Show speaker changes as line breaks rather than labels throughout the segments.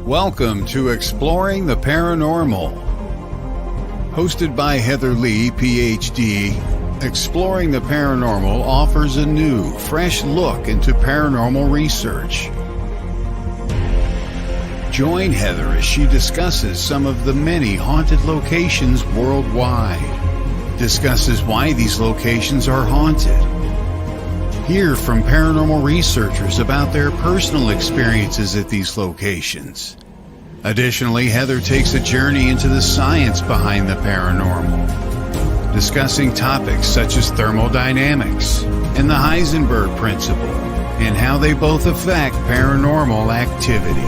Welcome to Exploring the Paranormal. Hosted by Heather Leigh, PhD, Exploring the Paranormal offers a new, fresh look into paranormal research. Join Heather as she discusses some of the many haunted locations worldwide, discusses why these locations are haunted, hear from paranormal researchers about their personal experiences at these locations. Additionally, Heather takes a journey into the science behind the paranormal, discussing topics such as thermodynamics and the Heisenberg principle, and how they both affect paranormal activity.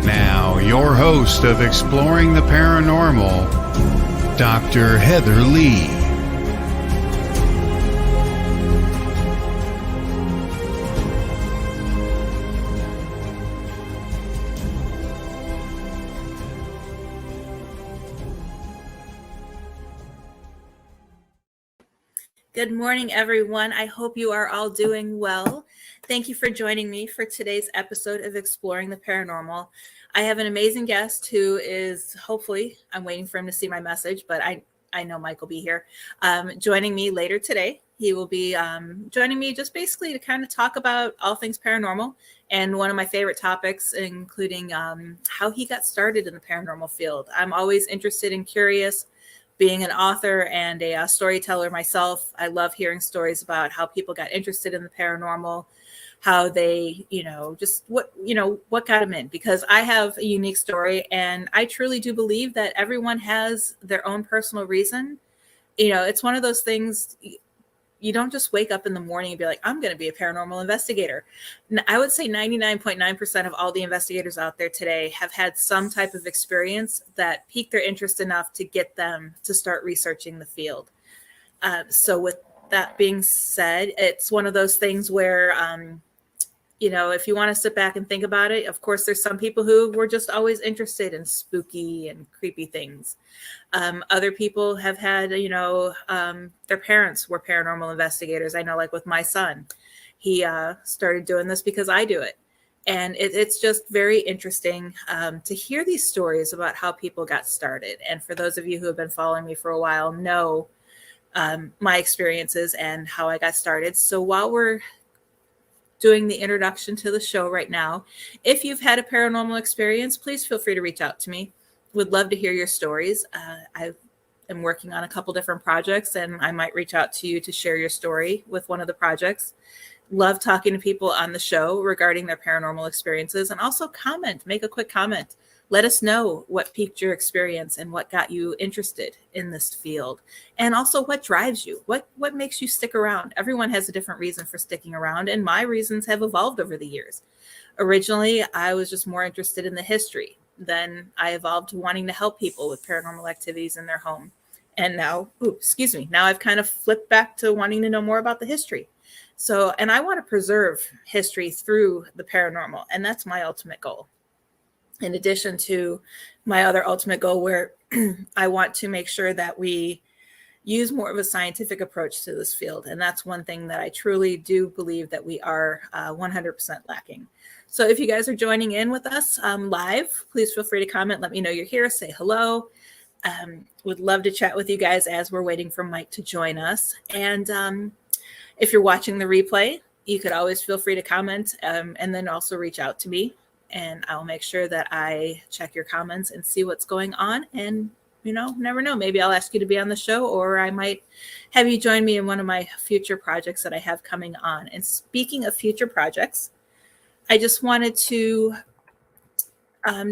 Now, your host of Exploring the Paranormal, Dr. Heather Leigh.
Good morning, everyone. I hope you are all doing well. Thank you for joining me for today's episode of Exploring the Paranormal. I have an amazing guest who is, hopefully, I'm waiting for him to see my message, but I know Mike will be here, joining me later today. He will be joining me just basically to kind of talk about all things paranormal and one of my favorite topics, including how he got started in the paranormal field. I'm always interested and curious. Being an author and a storyteller myself, I love hearing stories about how people got interested in the paranormal, how they, just what got them in, because I have a unique story and I truly do believe that everyone has their own personal reason. It's one of those things. You don't just wake up in the morning and be like, I'm going to be a paranormal investigator. I would say 99.9% of all the investigators out there today have had some type of experience that piqued their interest enough to get them to start researching the field. So with that being said, it's one of those things where, if you want to sit back and think about it, of course, there's some people who were just always interested in spooky and creepy things. Other people have had, their parents were paranormal investigators. I know, like with my son, he started doing this because I do it. And it's just very interesting to hear these stories about how people got started. And for those of you who have been following me for a while, know my experiences and how I got started. So while we're doing the introduction to the show right now, if you've had a paranormal experience, please feel free to reach out to me. Would love to hear your stories. I am working on a couple different projects and I might reach out to you to share your story with one of the projects. Love talking to people on the show regarding their paranormal experiences, and also make a quick comment. Let us know what piqued your experience and what got you interested in this field. And also what drives you, what makes you stick around. Everyone has a different reason for sticking around, and my reasons have evolved over the years. Originally, I was just more interested in the history. Then I evolved to wanting to help people with paranormal activities in their home. And now I've kind of flipped back to wanting to know more about the history. And I want to preserve history through the paranormal, and that's my ultimate goal. In addition to my other ultimate goal, where I want to make sure that we use more of a scientific approach to this field. And that's one thing that I truly do believe that we are 100% lacking. So if you guys are joining in with us live, please feel free to comment. Let me know you're here. Say hello. Would love to chat with you guys as we're waiting for Mike to join us. And if you're watching the replay, you could always feel free to comment and then also reach out to me. And I'll make sure that I check your comments and see what's going on. And, never know. Maybe I'll ask you to be on the show, or I might have you join me in one of my future projects that I have coming on. And speaking of future projects, I just wanted to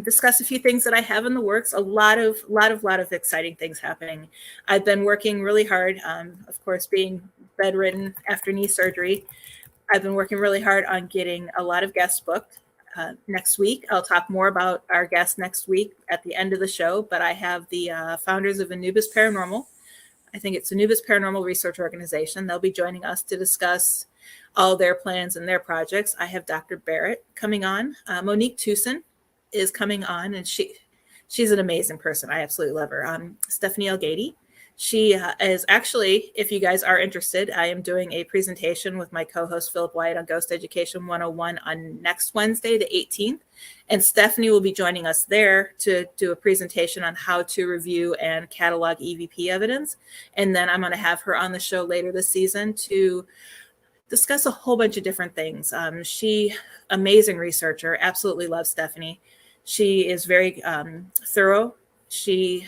discuss a few things that I have in the works. A lot of exciting things happening. I've been working really hard. Of course, being bedridden after knee surgery, I've been working really hard on getting a lot of guests booked. Next week, I'll talk more about our guests next week at the end of the show, but I have the founders of Anubis Paranormal. I think it's Anubis Paranormal Research Organization. They'll be joining us to discuss all their plans and their projects. I have Dr. Barrett coming on. Monique Tucson is coming on, and she's an amazing person. I absolutely love her. Stephanie Elgady. She is actually, if you guys are interested, I am doing a presentation with my co-host Philip Wyatt on Ghost Education 101 on next Wednesday, the 18th. And Stephanie will be joining us there to do a presentation on how to review and catalog EVP evidence. And then I'm going to have her on the show later this season to discuss a whole bunch of different things. She, amazing researcher, absolutely loves Stephanie. She is very thorough. She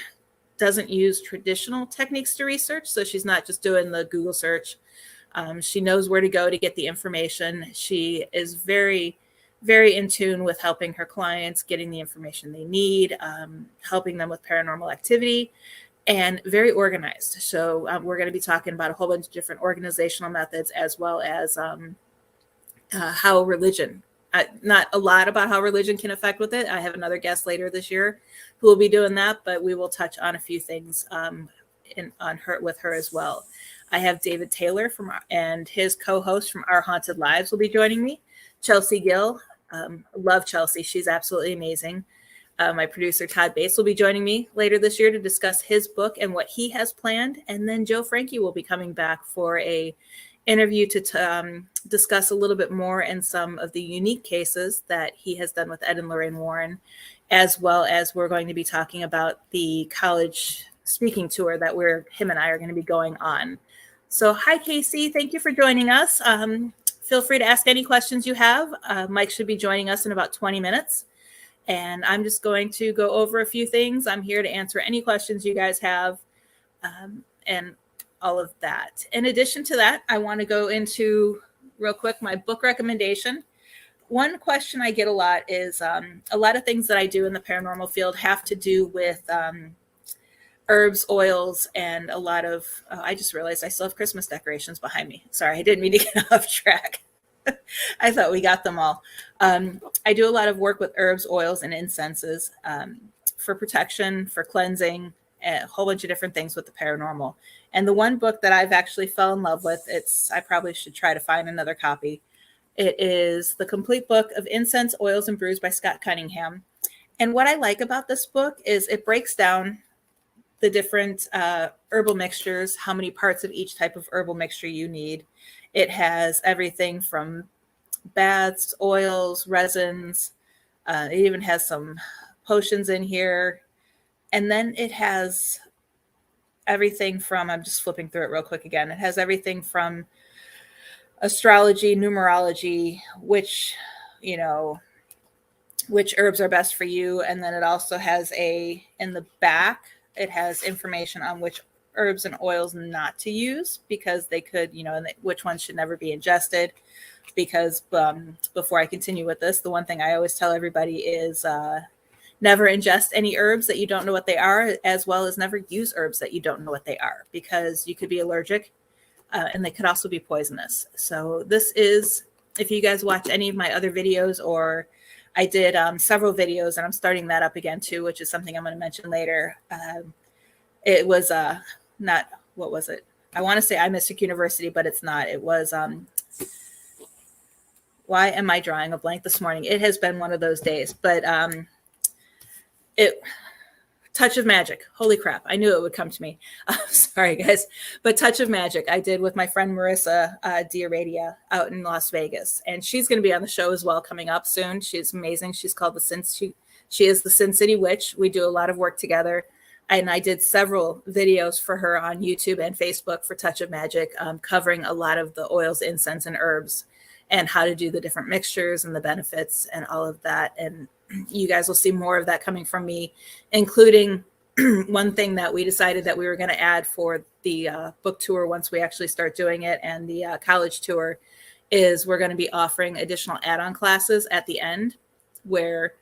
doesn't use traditional techniques to research, so she's not just doing the Google search. She knows where to go to get the information. She is very, very in tune with helping her clients, getting the information they need, helping them with paranormal activity, and very organized. So we're going to be talking about a whole bunch of different organizational methods, as well as how religion, not a lot about how religion can affect with it. I have another guest later this year who will be doing that, but we will touch on a few things with her as well. I have David Taylor and his co-host from Our Haunted Lives will be joining me. Chelsea Gill, love Chelsea. She's absolutely amazing. My producer, Todd Bates, will be joining me later this year to discuss his book and what he has planned. And then Joe Frankie will be coming back for a interview to discuss a little bit more and some of the unique cases that he has done with Ed and Lorraine Warren, as well as we're going to be talking about the college speaking tour that him and I are going to be going on. So hi, Casey. Thank you for joining us. Feel free to ask any questions you have. Mike should be joining us in about 20 minutes. And I'm just going to go over a few things. I'm here to answer any questions you guys have and all of that. In addition to that, I want to go into real quick my book recommendation. One question I get a lot is a lot of things that I do in the paranormal field have to do with herbs, oils, and a lot of, I just realized I still have Christmas decorations behind me. Sorry, I didn't mean to get off track. I thought we got them all. I do a lot of work with herbs, oils, and incenses for protection, for cleansing, a whole bunch of different things with the paranormal. And the one book that I've actually fell in love with, I probably should try to find another copy. It is The Complete Book of Incense, Oils, and Brews by Scott Cunningham. And what I like about this book is it breaks down the different herbal mixtures, how many parts of each type of herbal mixture you need. It has everything from baths, oils, resins. It even has some potions in here. And then it has everything from, I'm just flipping through it real quick again. It has everything from astrology, numerology, which herbs are best for you. And then it also has in the back, it has information on which herbs and oils not to use because they could, and which ones should never be ingested. Because before I continue with this, the one thing I always tell everybody is never ingest any herbs that you don't know what they are, as well as never use herbs that you don't know what they are, because you could be allergic and they could also be poisonous. So this is, if you guys watch any of my other videos, or I did several videos and I'm starting that up again too, which is something I'm going to mention later. It was not, what was it? I want to say I Mystic University, but it's not. It was, why am I drawing a blank this morning? It has been one of those days, but Touch of Magic. Holy crap. I knew it would come to me. Sorry, guys. But Touch of Magic I did with my friend Marissa Diaradia out in Las Vegas. And she's going to be on the show as well coming up soon. She's amazing. She's called she is the Sin City Witch. We do a lot of work together. And I did several videos for her on YouTube and Facebook for Touch of Magic, covering a lot of the oils, incense, and herbs, and how to do the different mixtures and the benefits and all of that. And you guys will see more of that coming from me, including one thing that we decided that we were going to add for the book tour once we actually start doing it, and the college tour, is we're going to be offering additional add-on classes at the end, where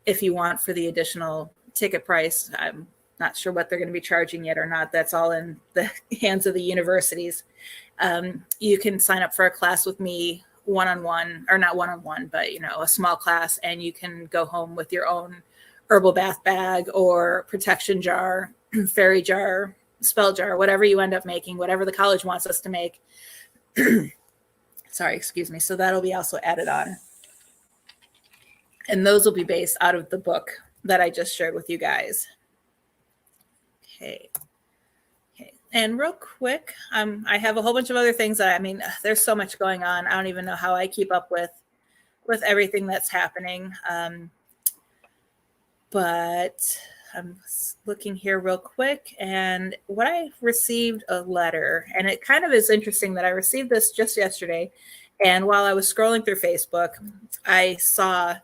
if you want, for the additional ticket price, I'm not sure what they're going to be charging yet or not. That's all in the hands of the universities. You can sign up for a class with me one-on-one, or not one-on-one, but a small class, and you can go home with your own herbal bath bag or protection jar, fairy jar, spell jar, whatever you end up making, whatever the college wants us to make. Sorry, excuse me. So that'll be also added on. And those will be based out of the book that I just shared with you guys. Okay. And real quick, I have a whole bunch of other things that, I mean, there's so much going on. I don't even know how I keep up with everything that's happening. But I'm looking here real quick, and what I received a letter, and it kind of is interesting that I received this just yesterday. And while I was scrolling through Facebook, I saw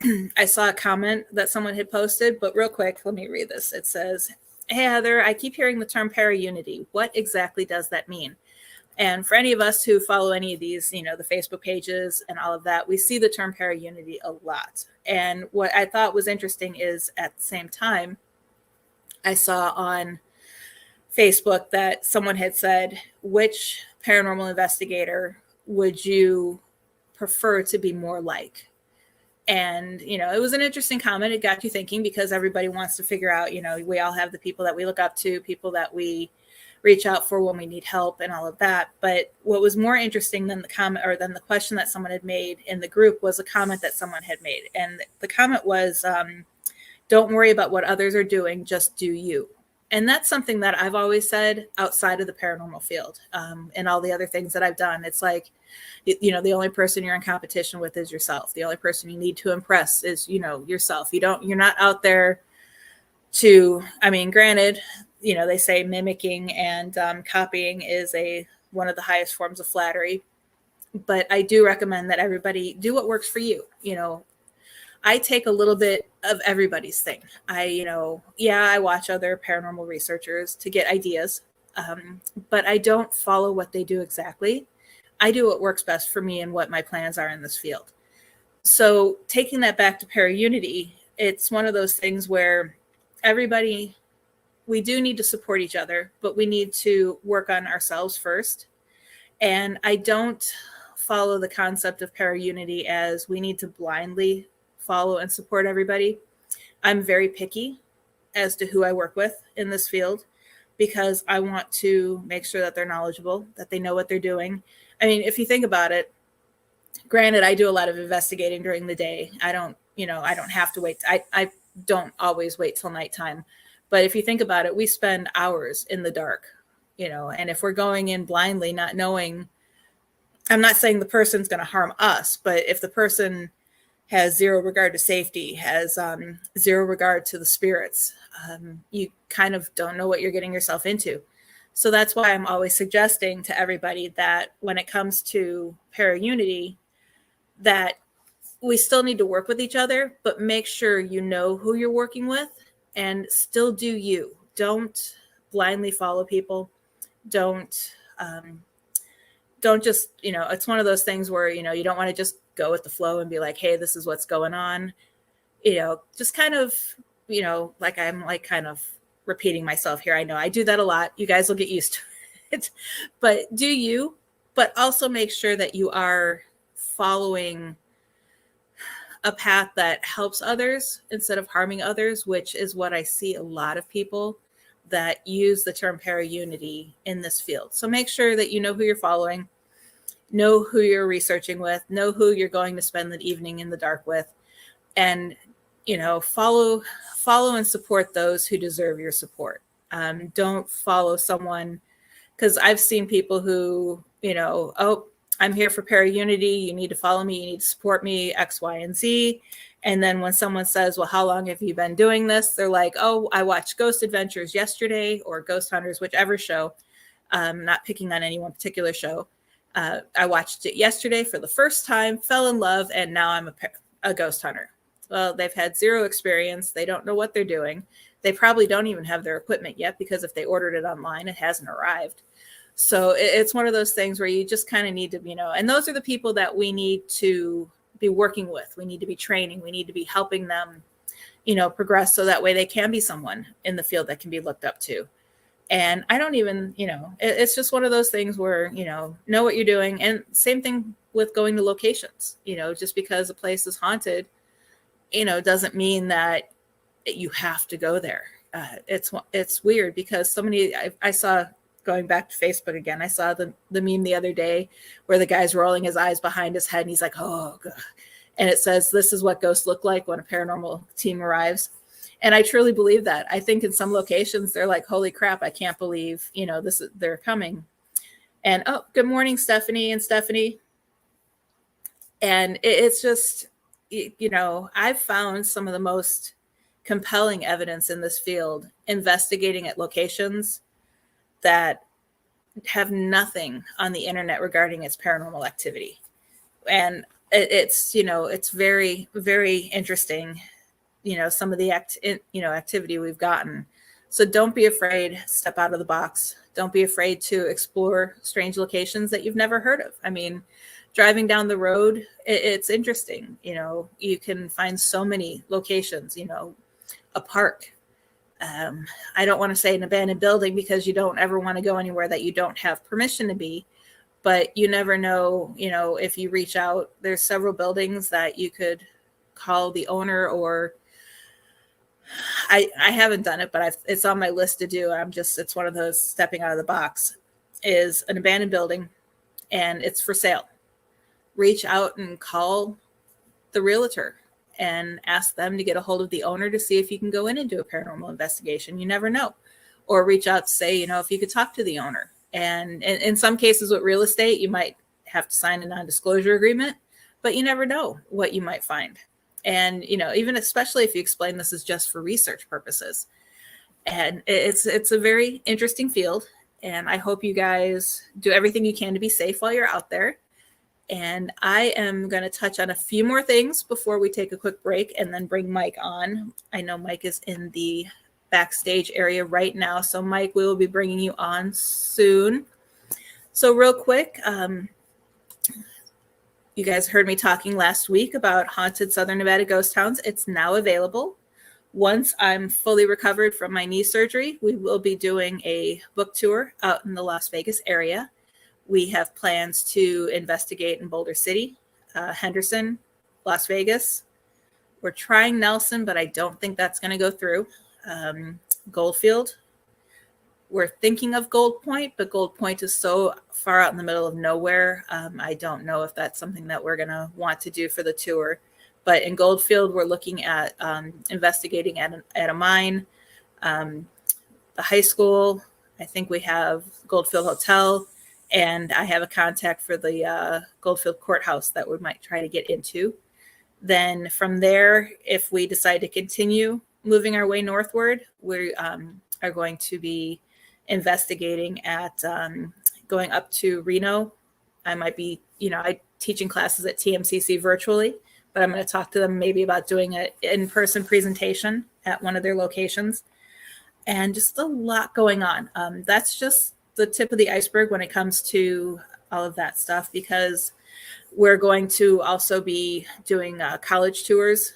a comment that someone had posted. But real quick, let me read this. It says, "Hey Heather, I keep hearing the term para-unity. What exactly does that mean?" And for any of us who follow any of these, the Facebook pages and all of that, we see the term para-unity a lot. And what I thought was interesting is, at the same time, I saw on Facebook that someone had said, which paranormal investigator would you prefer to be more like? And, it was an interesting comment. It got you thinking, because everybody wants to figure out, we all have the people that we look up to, people that we reach out for when we need help and all of that. But what was more interesting than the comment, or than the question that someone had made in the group, was a comment that someone had made. And the comment was, don't worry about what others are doing, just do you. And that's something that I've always said outside of the paranormal field, and all the other things that I've done. It's like, the only person you're in competition with is yourself. The only person you need to impress is, yourself. You're not out there to, granted, they say mimicking and copying is one of the highest forms of flattery. But I do recommend that everybody do what works for you. I take a little bit of everybody's thing. I watch other paranormal researchers to get ideas, but I don't follow what they do exactly. I do what works best for me and what my plans are in this field. So taking that back to para-unity, it's one of those things where we do need to support each other, but we need to work on ourselves first. And I don't follow the concept of para-unity as we need to blindly follow and support everybody. I'm very picky as to who I work with in this field, because I want to make sure that they're knowledgeable, that they know what they're doing. If you think about it, granted, I do a lot of investigating during the day. I don't have to wait. I don't always wait till nighttime. But if you think about it, we spend hours in the dark, and if we're going in blindly, not knowing, I'm not saying the person's going to harm us, but if the person has zero regard to safety, has zero regard to the spirits, you kind of don't know what you're getting yourself into. So that's why I'm always suggesting to everybody that when it comes to para-unity, that we still need to work with each other, but make sure you know who you're working with and still do you. Don't blindly follow people. Don't just, it's one of those things where, you don't want to just go with the flow and be like, hey, this is what's going on. Just kind of, like I'm like kind of repeating myself here. I know I do that a lot. You guys will get used to it, but do you, but also make sure that you are following a path that helps others instead of harming others, which is what I see a lot of people that use the term para-unity in this field. So make sure that you know who you're following, know who you're researching with, know who you're going to spend the evening in the dark with, and follow and support those who deserve your support. Don't follow someone, because I've seen people who, oh, I'm here for para-unity, you need to follow me, you need to support me, X, Y, and Z. And then when someone says, well, how long have you been doing this? They're like, oh, I watched Ghost Adventures yesterday, or Ghost Hunters, whichever show. Not picking on any one particular show. I watched it yesterday for the first time, fell in love, and now I'm a ghost hunter. Well, they've had zero experience. They don't know what they're doing. They probably don't even have their equipment yet, because if they ordered it online, it hasn't arrived. So it's one of those things where you just kind of need to, and those are the people that we need to be working with. We need to be training. We need to be helping them, progress, so that way they can be someone in the field that can be looked up to. And I don't even, it's just one of those things where, know what you're doing. And same thing with going to locations, just because a place is haunted, doesn't mean that you have to go there. It's weird, because I saw, going back to Facebook again, I saw the meme the other day where the guy's rolling his eyes behind his head and he's like, oh God. And it says, this is what ghosts look like when a paranormal team arrives. And I truly believe that. I think in some locations they're like, holy crap, I can't believe, they're coming. And oh, good morning, Stephanie and Stephanie. And it's just, I've found some of the most compelling evidence in this field investigating at locations that have nothing on the internet regarding its paranormal activity. And it's very, very interesting, some of the activity we've gotten. So don't be afraid, step out of the box. Don't be afraid to explore strange locations that you've never heard of. I mean, driving down the road, it's interesting. You can find so many locations, a park. I don't want to say an abandoned building because you don't ever want to go anywhere that you don't have permission to be, but you never know, if you reach out, there's several buildings that you could call the owner, or I haven't done it, but it's on my list to do. It's one of those stepping out of the box, is an abandoned building and it's for sale. Reach out and call the realtor and ask them to get a hold of the owner to see if you can go in and do a paranormal investigation. You never know. Or reach out to say, if you could talk to the owner. And in some cases with real estate, you might have to sign a non-disclosure agreement, but you never know what you might find. And, even especially if you explain this is just for research purposes. And it's a very interesting field. And I hope you guys do everything you can to be safe while you're out there. And I am going to touch on a few more things before we take a quick break and then bring Mike on. I know Mike is in the backstage area right now. So Mike, we will be bringing you on soon. So real quick, you guys heard me talking last week about haunted Southern Nevada ghost towns. It's now available. Once I'm fully recovered from my knee surgery, we will be doing a book tour out in the Las Vegas area. We have plans to investigate in Boulder City, Henderson, Las Vegas. We're trying Nelson, but I don't think that's going to go through. Goldfield. We're thinking of Gold Point, but Gold Point is so far out in the middle of nowhere. I don't know if that's something that we're going to want to do for the tour. But in Goldfield, we're looking at investigating at a mine, the high school. I think we have Goldfield Hotel. And I have a contact for the Goldfield Courthouse that we might try to get into. Then from there, if we decide to continue moving our way northward, we are going to be investigating at going up to Reno. I might be, I teaching classes at TMCC virtually, but I'm going to talk to them maybe about doing an in-person presentation at one of their locations. And just a lot going on. That's just the tip of the iceberg when it comes to all of that stuff, because we're going to also be doing college tours,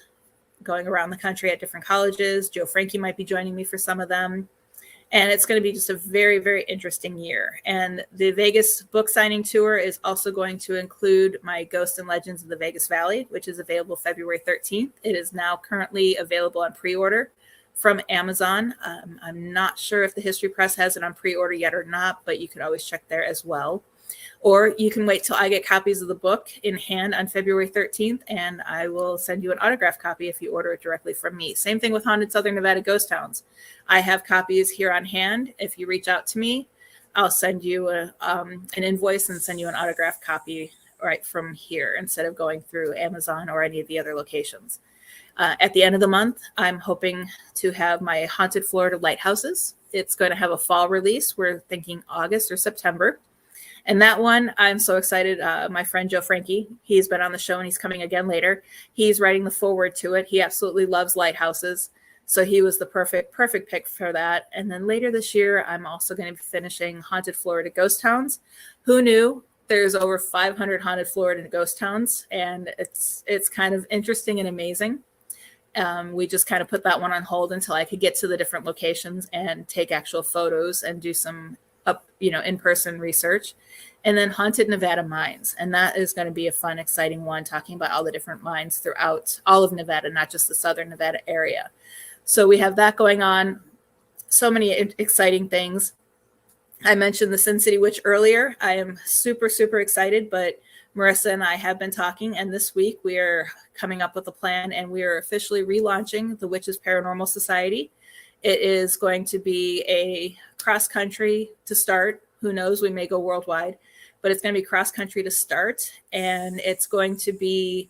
going around the country at different colleges. Joe Frankie might be joining me for some of them. And it's going to be just a very, very interesting year. And the Vegas book signing tour is also going to include my Ghosts and Legends of the Vegas Valley, which is available February 13th. It is now currently available on pre-order from Amazon. I'm not sure if the History Press has it on pre-order yet or not, but you could always check there as well. Or you can wait till I get copies of the book in hand on February 13th, and I will send you an autographed copy if you order it directly from me. Same thing with Haunted Southern Nevada Ghost Towns. I have copies here on hand. If you reach out to me, I'll send you an invoice and send you an autographed copy right from here instead of going through Amazon or any of the other locations. At the end of the month, I'm hoping to have my Haunted Florida Lighthouses. It's going to have a fall release. We're thinking August or September. And that one, I'm so excited. My friend Joe Frankie, he's been on the show and he's coming again later. He's writing the foreword to it. He absolutely loves lighthouses. So he was the perfect pick for that. And then later this year, I'm also going to be finishing Haunted Florida Ghost Towns. Who knew? There's over 500 Haunted Florida Ghost Towns, and it's kind of interesting and amazing. We just kind of put that one on hold until I could get to the different locations and take actual photos and do some in-person research. And then Haunted Nevada Mines. And that is going to be a fun, exciting one, talking about all the different mines throughout all of Nevada, not just the Southern Nevada area. So we have that going on. So many exciting things. I mentioned the Sin City Witch earlier. I am super, super excited, but Marissa and I have been talking, and this week we are coming up with a plan, and we are officially relaunching the Witches Paranormal Society. It is going to be a cross-country to start. Who knows, we may go worldwide, but it's going to be cross-country to start, and it's going to be,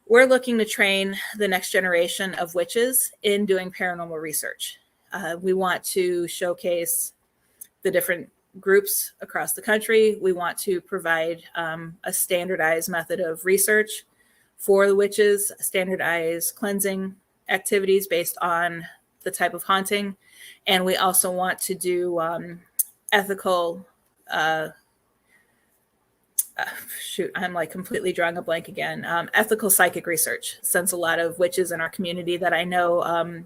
we're looking to train the next generation of witches in doing paranormal research. We want to showcase the different groups across the country. We want to provide a standardized method of research for the witches, standardized cleansing activities based on the type of haunting. And we also want to do ethical, I'm like completely drawing a blank again, ethical psychic research, since a lot of witches in our community that I know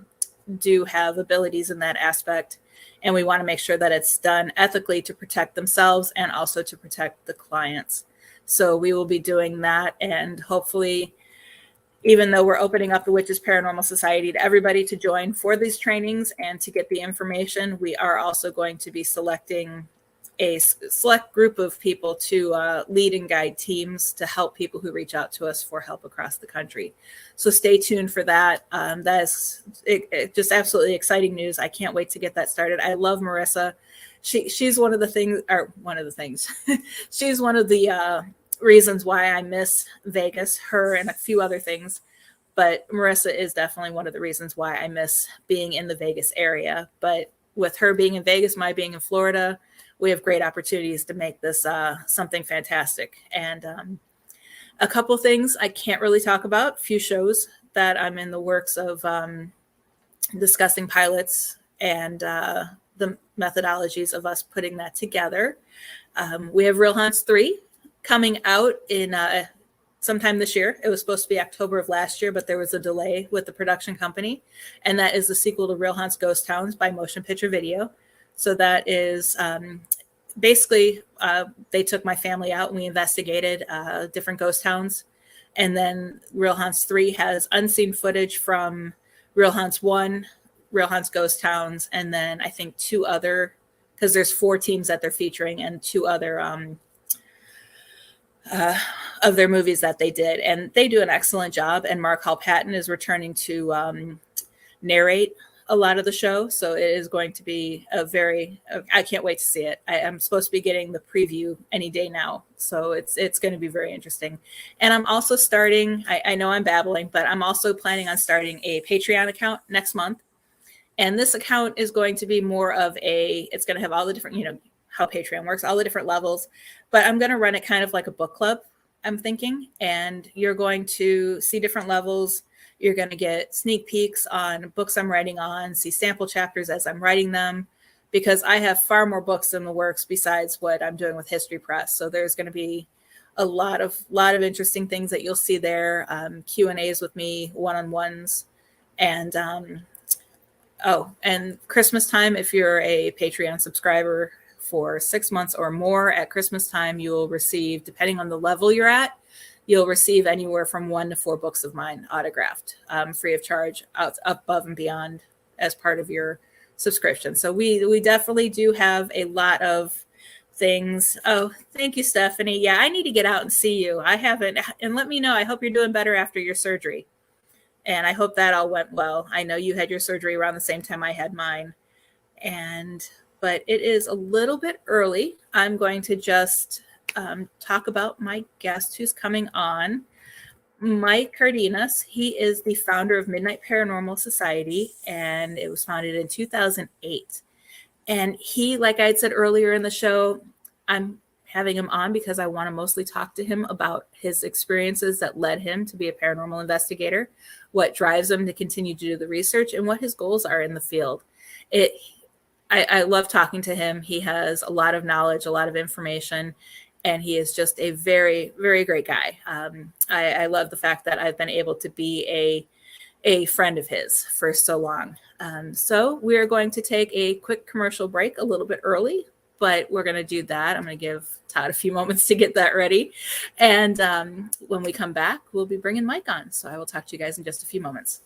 do have abilities in that aspect. And we want to make sure that it's done ethically to protect themselves and also to protect the clients. So we will be doing that. And hopefully, even though we're opening up the Witches Paranormal Society to everybody to join for these trainings and to get the information, we are also going to be selecting a select group of people to lead and guide teams to help people who reach out to us for help across the country. So stay tuned for that. That is just absolutely exciting news. I can't wait to get that started. I love Marissa. She's one of the things, she's one of the reasons why I miss Vegas, her and a few other things. But Marissa is definitely one of the reasons why I miss being in the Vegas area. But with her being in Vegas, my being in Florida, we have great opportunities to make this something fantastic. And a couple things I can't really talk about, few shows that I'm in the works of discussing pilots and the methodologies of us putting that together. We have Real Haunts 3 coming out in sometime this year. It was supposed to be October of last year, but there was a delay with the production company. And that is the sequel to Real Haunts Ghost Towns by Motion Picture Video. So that is basically, they took my family out and we investigated different ghost towns. And then Real Haunts 3 has unseen footage from Real Haunts 1, Real Haunts Ghost Towns, and then I think 2 other, because there's 4 teams that they're featuring and 2 other of their movies that they did. And they do an excellent job. And Mark Hall Patton is returning to narrate a lot of the show. So it is going to be I can't wait to see it. I'm supposed to be getting the preview any day now. So it's going to be very interesting. And I'm also starting, I know I'm babbling, but I'm also planning on starting a Patreon account next month. And this account is going to be more of it's going to have all the different, how Patreon works, all the different levels, but I'm going to run it kind of like a book club, I'm thinking. And you're going to see different levels. You're going to get sneak peeks on books I'm writing on, see sample chapters as I'm writing them, because I have far more books in the works besides what I'm doing with History Press. So there's going to be a lot of interesting things that you'll see there. Q&As with me, one-on-ones. And, and Christmas time, if you're a Patreon subscriber for 6 months or more, at Christmas time, you will receive, depending on the level you're at, you'll receive anywhere from 1 to 4 books of mine autographed, free of charge, above and beyond as part of your subscription. So we definitely do have a lot of things. Oh, thank you, Stephanie. Yeah, I need to get out and see you. I haven't, and let me know. I hope you're doing better after your surgery. And I hope that all went well. I know you had your surgery around the same time I had mine. But it is a little bit early. I'm going to just talk about my guest who's coming on, Mike Cardenas. He is the founder of Midnight Paranormal Society, and it was founded in 2008. And he, like I had said earlier in the show, I'm having him on because I want to mostly talk to him about his experiences that led him to be a paranormal investigator, what drives him to continue to do the research, and what his goals are in the field. I love talking to him. He has a lot of knowledge, a lot of information, and he is just a very, very great guy. I love the fact that I've been able to be a friend of his for so long. So we're going to take a quick commercial break a little bit early, but we're going to do that. I'm going to give Todd a few moments to get that ready. And when we come back, we'll be bringing Mike on. So I will talk to you guys in just a few moments.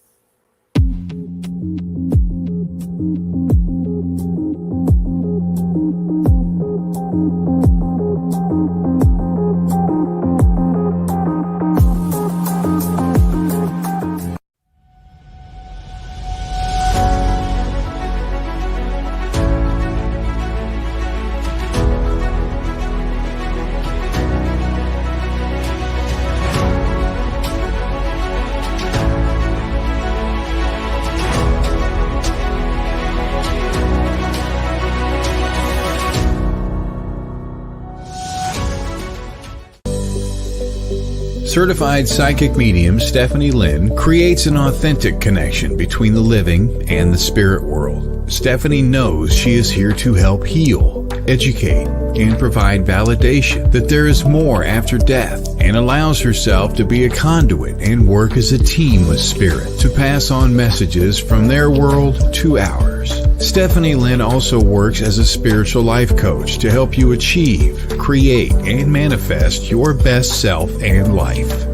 Certified psychic medium Stephanie Lynn creates an authentic connection between the living and the spirit world. Stephanie knows she is here to help heal, educate, and provide validation that there is more after death, and allows herself to be a conduit and work as a team with spirit to pass on messages from their world to ours. Stephanie Lynn also works as a spiritual life coach to help you achieve, create, and manifest your best self and life.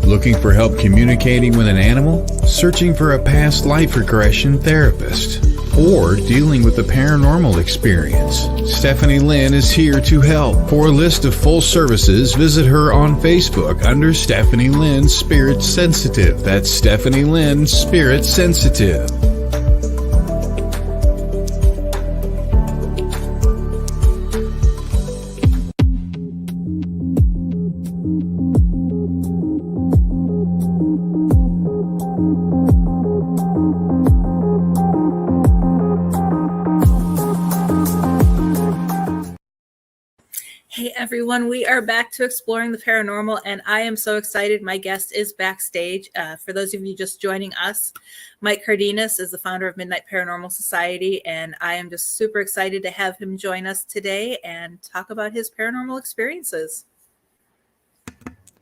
Looking for help communicating with an animal? Searching for a past life regression therapist? Or dealing with a paranormal experience? Stephanie Lynn is here to help. For a list of full services, visit her on Facebook under Stephanie Lynn Spirit Sensitive. That's Stephanie Lynn Spirit Sensitive.
Hey everyone, we are back to Exploring the Paranormal, and I am so excited. My guest is backstage. For those of you just joining us, Mike Cardenas is the founder of Midnight Paranormal Society, and I am just super excited to have him join us today and talk about his paranormal experiences.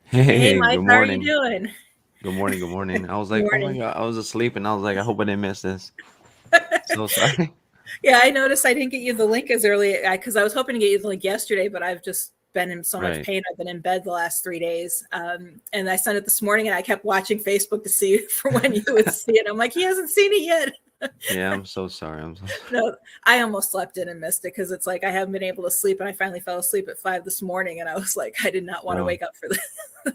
Hey Mike,
Good
how are you
morning.
doing?
Good morning. Good morning. I was like, oh my
Morning.
God, I was asleep and I was like, I hope I didn't miss this. So sorry.
Yeah, I noticed I didn't get you the link as early because I was hoping to get you the link yesterday, but I've just been in so much
Right.
pain. I've been in bed the last 3 days. And I sent it this morning and I kept watching Facebook to see for when you would see it. I'm like, he hasn't seen it yet.
Yeah, I'm so sorry. I'm so sorry.
No, I almost slept in and missed it because it's like I haven't been able to sleep, and I finally fell asleep at 5 this morning, and I was like, I did not want to
Oh,
wake up for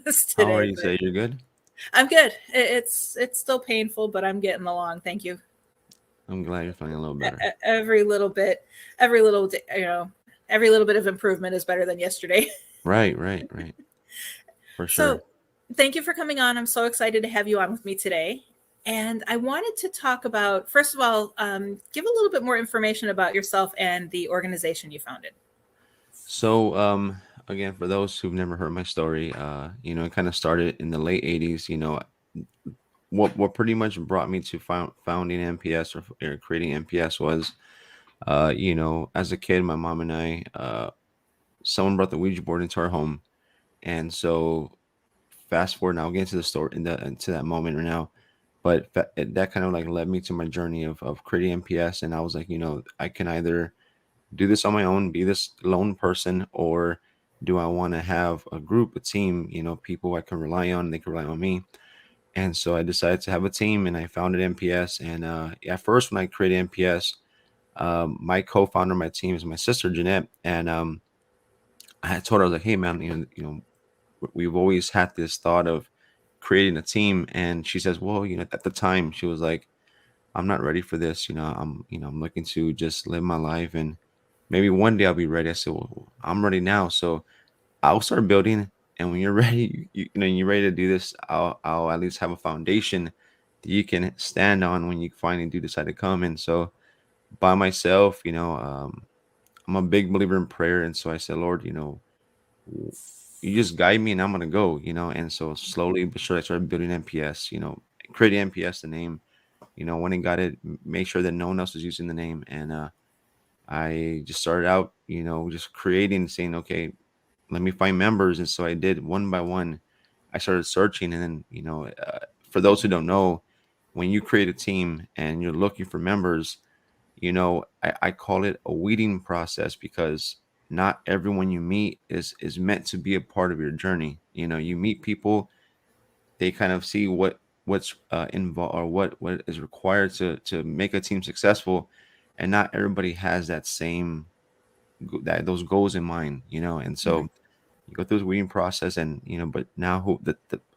this today.
how are you
But
today? You're good?
I'm good. It's still painful, but I'm getting along. Thank you.
I'm glad you're feeling a little better.
Every little bit of improvement is better than yesterday.
Right. For
So
sure.
thank you for coming on. I'm so excited to have you on with me today. And I wanted to talk about, first of all, give a little bit more information about yourself and the organization you founded.
So, again, for those who've never heard my story, it kind of started in the late 80s. What pretty much brought me to founding MPS or creating MPS was, as a kid, my mom and I, someone brought the Ouija board into our home. And so fast forward now, I'll get into the story into that moment right now. But that kind of like led me to my journey of creating MPS. And I was like, I can either do this on my own, be this lone person, or do I want to have a group, a team, people I can rely on, they can rely on me. And so I decided to have a team and I founded MPS. And at first, when I created MPS, my co-founder of my team is my sister, Jeanette. And I had told her, I was like, hey, man, we've always had this thought of creating a team. And she says, well, at the time she was like, I'm not ready for this. I'm looking to just live my life and maybe one day I'll be ready. I said, well, I'm ready now. So I'll start building. And when you're ready, you're ready to do this, I'll at least have a foundation that you can stand on when you finally do decide to come. And so by myself, I'm a big believer in prayer. And so I said, Lord, you just guide me and I'm going to go, and so slowly but surely I started building MPS, creating MPS, the name, when I got it, make sure that no one else was using the name. And I just started out, just creating, saying, okay, let me find members. And so I did one by one. I started searching. And then, for those who don't know, when you create a team and you're looking for members, I call it a weeding process because not everyone you meet is meant to be a part of your journey. You meet people, they kind of see what's involved or what is required to make a team successful, and not everybody has that same those goals in mind. And so you go through the weeding process, and but now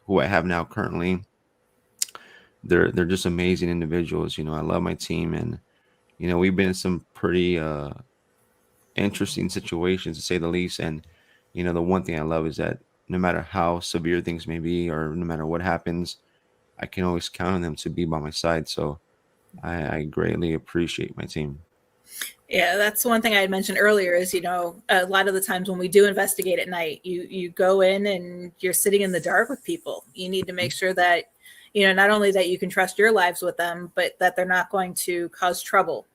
who I have now currently, they're just amazing individuals. I love my team, and we've been in some pretty interesting situations, to say the least. And the one thing I love is that no matter how severe things may be, or no matter what happens, I can always count on them to be by my side. So I greatly appreciate my team.
Yeah, that's one thing I had mentioned earlier is, a lot of the times when we do investigate at night, you go in and you're sitting in the dark with people. You need to make sure that, not only that you can trust your lives with them, but that they're not going to cause trouble.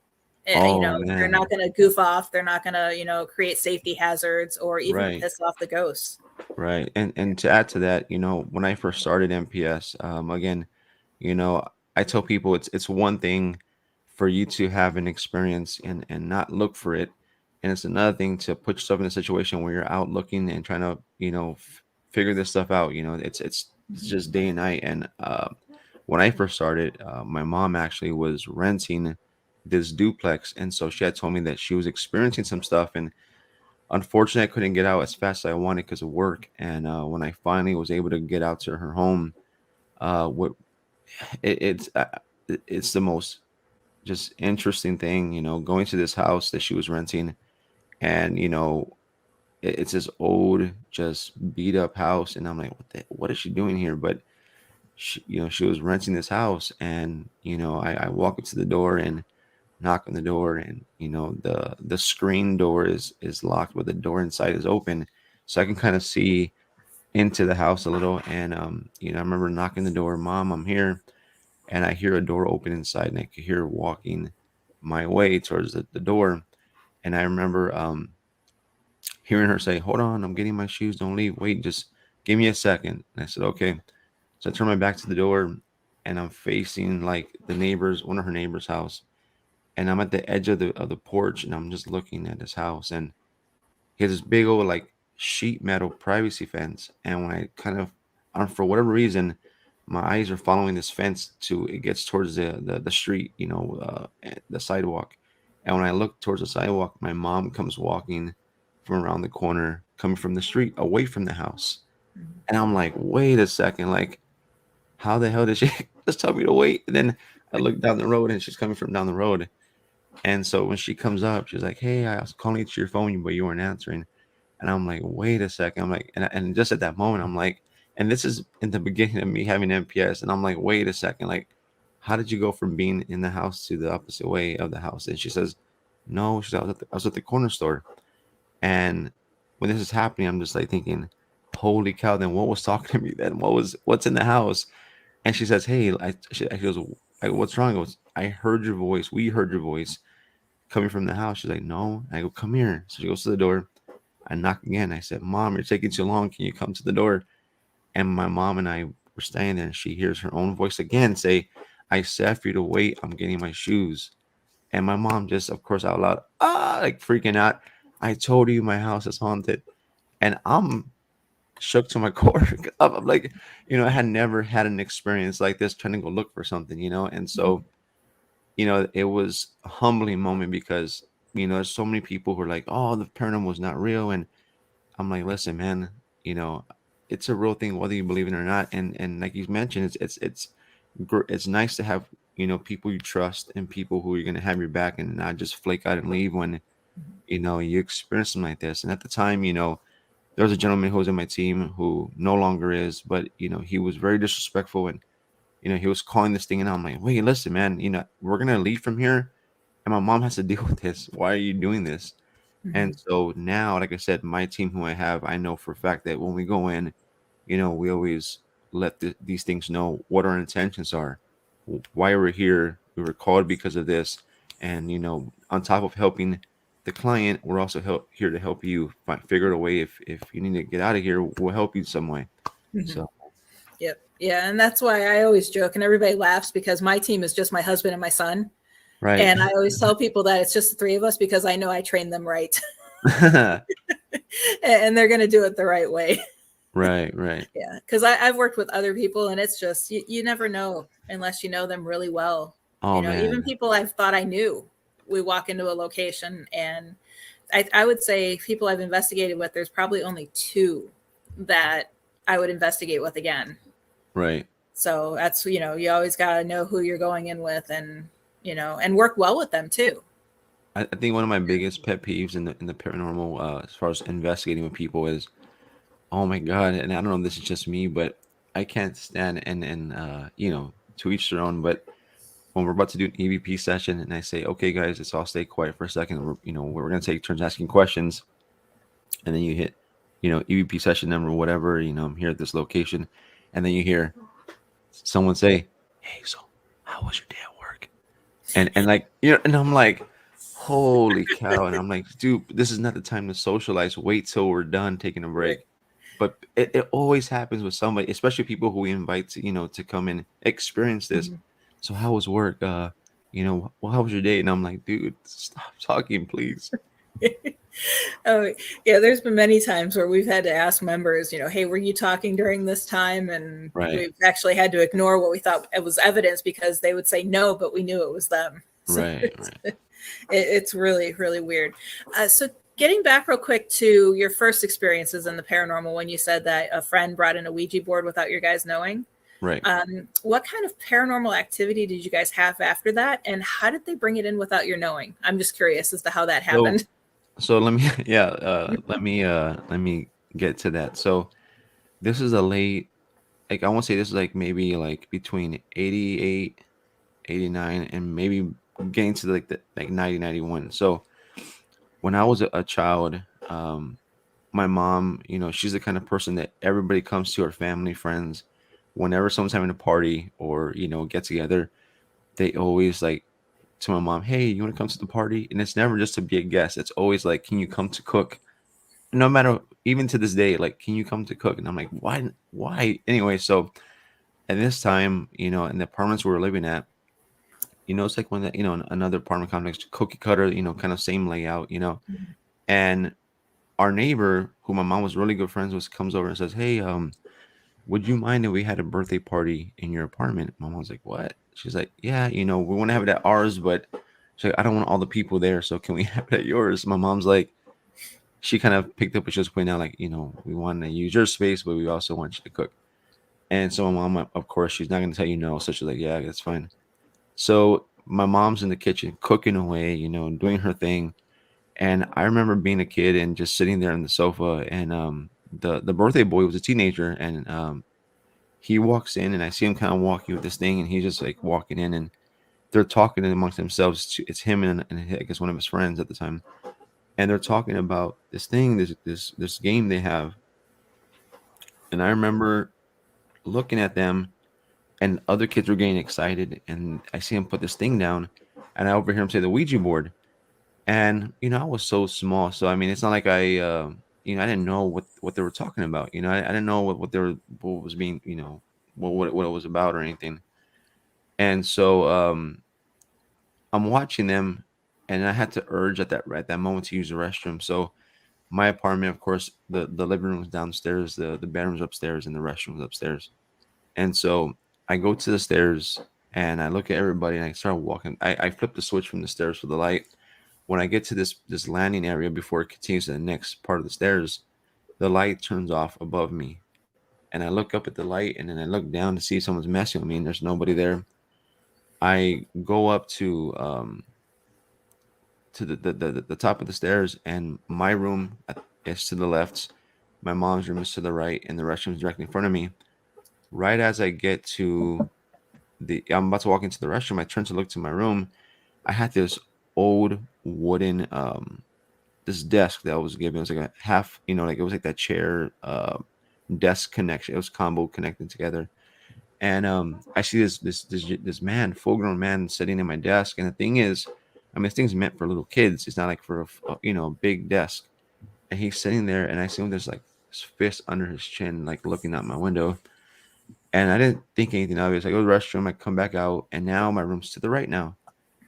Oh
They're not
man,
going to goof off. They're not going to, create safety hazards or even
right.
piss off the ghosts.
Right. And to add to that, when I first started MPS, again, you know, I tell people it's one thing for you to have an experience and not look for it. And it's another thing to put yourself in a situation where you're out looking and trying to, figure this stuff out. It's
Mhm.
just day and night. And when I first started, my mom actually was renting this duplex. And so she had told me that she was experiencing some stuff. And unfortunately, I couldn't get out as fast as I wanted because of work. And when I finally was able to get out to her home, what it, it's the most just interesting thing, going to this house that she was renting, and it's this old, just beat up house, and I'm like, what is she doing here? But she was renting this house, and I walk up to the door and knock on the door, and the screen door is locked, but the door inside is open, so I can kind of see into the house a little. And I remember knocking the door, "Mom, I'm here," and I hear a door open inside, and I could hear her walking my way towards the door. And I remember hearing her say, "Hold on, I'm getting my shoes, don't leave, wait, just give me a second." And I said, "Okay." So I turn my back to the door, and I'm facing like one of her neighbors' house, and I'm at the edge of the porch, and I'm just looking at his house, and he has this big old like sheet metal privacy fence. And when I kind of, for whatever reason, my eyes are following this fence to it gets towards the street, the sidewalk. And when I look towards the sidewalk, my mom comes walking from around the corner, coming from the street, away from the house.
Mhm.
And I'm like, wait a second, like, how the hell did she just tell me to wait? And then I look down the road, and she's coming from down the road. And so when she comes up, she's like, "Hey, I was calling to your phone, but you weren't answering." And I'm like, "Wait a second." I'm like, and just at that moment, I'm like, and this is in the beginning of me having MPS, and I'm like, "Wait a second, like, how did you go from being in the house to the opposite way of the house?" And she says, "No," she said, I was at the corner store." And when this is happening, I'm just like thinking, "Holy cow!" Then what was talking to me? Then what's in the house? And she says, "Hey," she goes, like, "What's wrong?" I goes, "I heard your voice. We heard your voice coming from the house." She's like, "No." I go, "Come here." So she goes to the door. I knock again. I said, "Mom, you're taking too long. Can you come to the door?" And my mom and I were standing there, and she hears her own voice again say, "I said for you to wait. I'm getting my shoes." And my mom just, of course, out loud, like freaking out. "I told you my house is haunted." And I'm shook to my core. I'm like, I had never had an experience like this trying to go look for something. And so, it was a humbling moment because, there's so many people who are like, "Oh, the paranormal was not real." And I'm like, "Listen, man, you know, it's a real thing, whether you believe it or not." And like you mentioned, it's nice to have, people you trust and people who are going to have your back and not just flake out and leave when, you experience something like this. And at the time, there was a gentleman who was in my team who no longer is, but, he was very disrespectful, and, he was calling this thing, and I'm like, "Wait, listen, man, we're going to leave from here, and my mom has to deal with this. Why are you doing this?" And
Mhm.
so now, like I said, my team who I have, I know for a fact that when we go in, we always let these things know what our intentions are, why we're here. We were called because of this. And, on top of helping the client, we're also here to help you figure out a way. If you need to get out of here, we'll help you some way.
Mhm.
So,
Yep. Yeah. And that's why I always joke and everybody laughs because my team is just my husband and my son.
right.
And I always tell people that it's just the three of us because I know I trained them right and they're going to do it the right way.
Right, right.
Yeah. Because I've worked with other people and it's just, you never know unless you know them really well.
Oh,
Even
man.
people I've thought I knew, we walk into a location and I would say people I've investigated with, there's probably only two that I would investigate with again.
Right.
So that's, you always got to know who you're going in with and, and work well with them too.
I think one of my biggest pet peeves in the paranormal, as far as investigating with people, is, oh my God, and I don't know if this is just me, but I can't stand, and to each their own, but when we're about to do an EVP session, and I say, "Okay, guys, let's all stay quiet for a second. We're gonna take turns asking questions," and then you hit, EVP session number whatever. I'm here at this location, and then you hear someone say, "Hey, so how was your day at work?" And like, and I'm like, "Holy cow!" And I'm like, "Dude, this is not the time to socialize. Wait till we're done taking a break." But it always happens with somebody, especially people who we invite to come and experience this.
Mhm.
So how was work? Well, how was your day? And I'm like, dude, stop talking, please.
Oh, yeah, there's been many times where we've had to ask members, hey, were you talking during this time? And
Right.
we've actually had to ignore what we thought it was evidence because they would say no, but we knew it was them. So
Right.
it's really, really weird. So getting back real quick to your first experiences in the paranormal, when you said that a friend brought in a Ouija board without your guys knowing,
Right.
what kind of paranormal activity did you guys have after that? And how did they bring it in without your knowing? I'm just curious as to how that happened.
So let me let me get to that. So this is a late, like I want to say this is like maybe like between 88, 89, and maybe getting to like 90, 91. So when I was a child, my mom, she's the kind of person that everybody comes to, her family, friends, whenever someone's having a party or, get together, they always like to my mom, "Hey, you want to come to the party?" And it's never just to be a guest. It's always like, "Can you come to cook?" No matter, even to this day, like, "Can you come to cook?" And I'm like, why? Anyway, so at this time, in the apartments we were living at, it's like when another apartment complex, cookie cutter, kind of same layout, and our neighbor, who my mom was really good friends with, comes over and says, "Hey, would you mind if we had a birthday party in your apartment?" My mom's like, "What?" She's like, "Yeah, we want to have it at ours, but she's like, I don't want all the people there, so can we have it at yours?" My mom's like, she kind of picked up what she was pointing out, like, we want to use your space, but we also want you to cook. And so my mom, of course, she's not going to tell you no. So she's like, "Yeah, that's fine." So my mom's in the kitchen cooking away, doing her thing. And I remember being a kid and just sitting there on the sofa, and the birthday boy was a teenager, and he walks in, and I see him kind of walking with this thing, and he's just like walking in, and they're talking amongst themselves. It's him and I guess one of his friends at the time, and they're talking about this thing, this game they have. And I remember looking at them, and other kids were getting excited, and I see him put this thing down, and I overhear him say the Ouija board. And I was so small, so I mean, it's not like I didn't know what they were talking about. I didn't know what was being, what it was about or anything. And so I'm watching them, and I had to urge at that moment to use the restroom. So my apartment, of course, the living room's downstairs, the bedroom's upstairs, and the restroom's upstairs. And so I go to the stairs, and I look at everybody, and I start walking. I flip the switch from the stairs to the light. When I get to this landing area before it continues to the next part of the stairs, the light turns off above me. And I look up at the light, and then I look down to see if someone's messing with me, and there's nobody there. I go up to the top of the stairs, and my room is to the left, my mom's room is to the right, and the restroom is directly in front of me. Right as I get to I'm about to walk into the restroom, I turn to look to my room. I had this old wooden this desk that was given. It was like a half, like it was like that chair desk connection. It was combo connected together. And I see this man, full grown man, sitting at my desk. And the thing is, I mean, this thing's meant for little kids. It's not like for a big desk. And he's sitting there, and I see him. There's like his fist under his chin, like looking out my window. And I didn't think anything of it. So I go to the restroom. I come back out, and now my room's to the right now.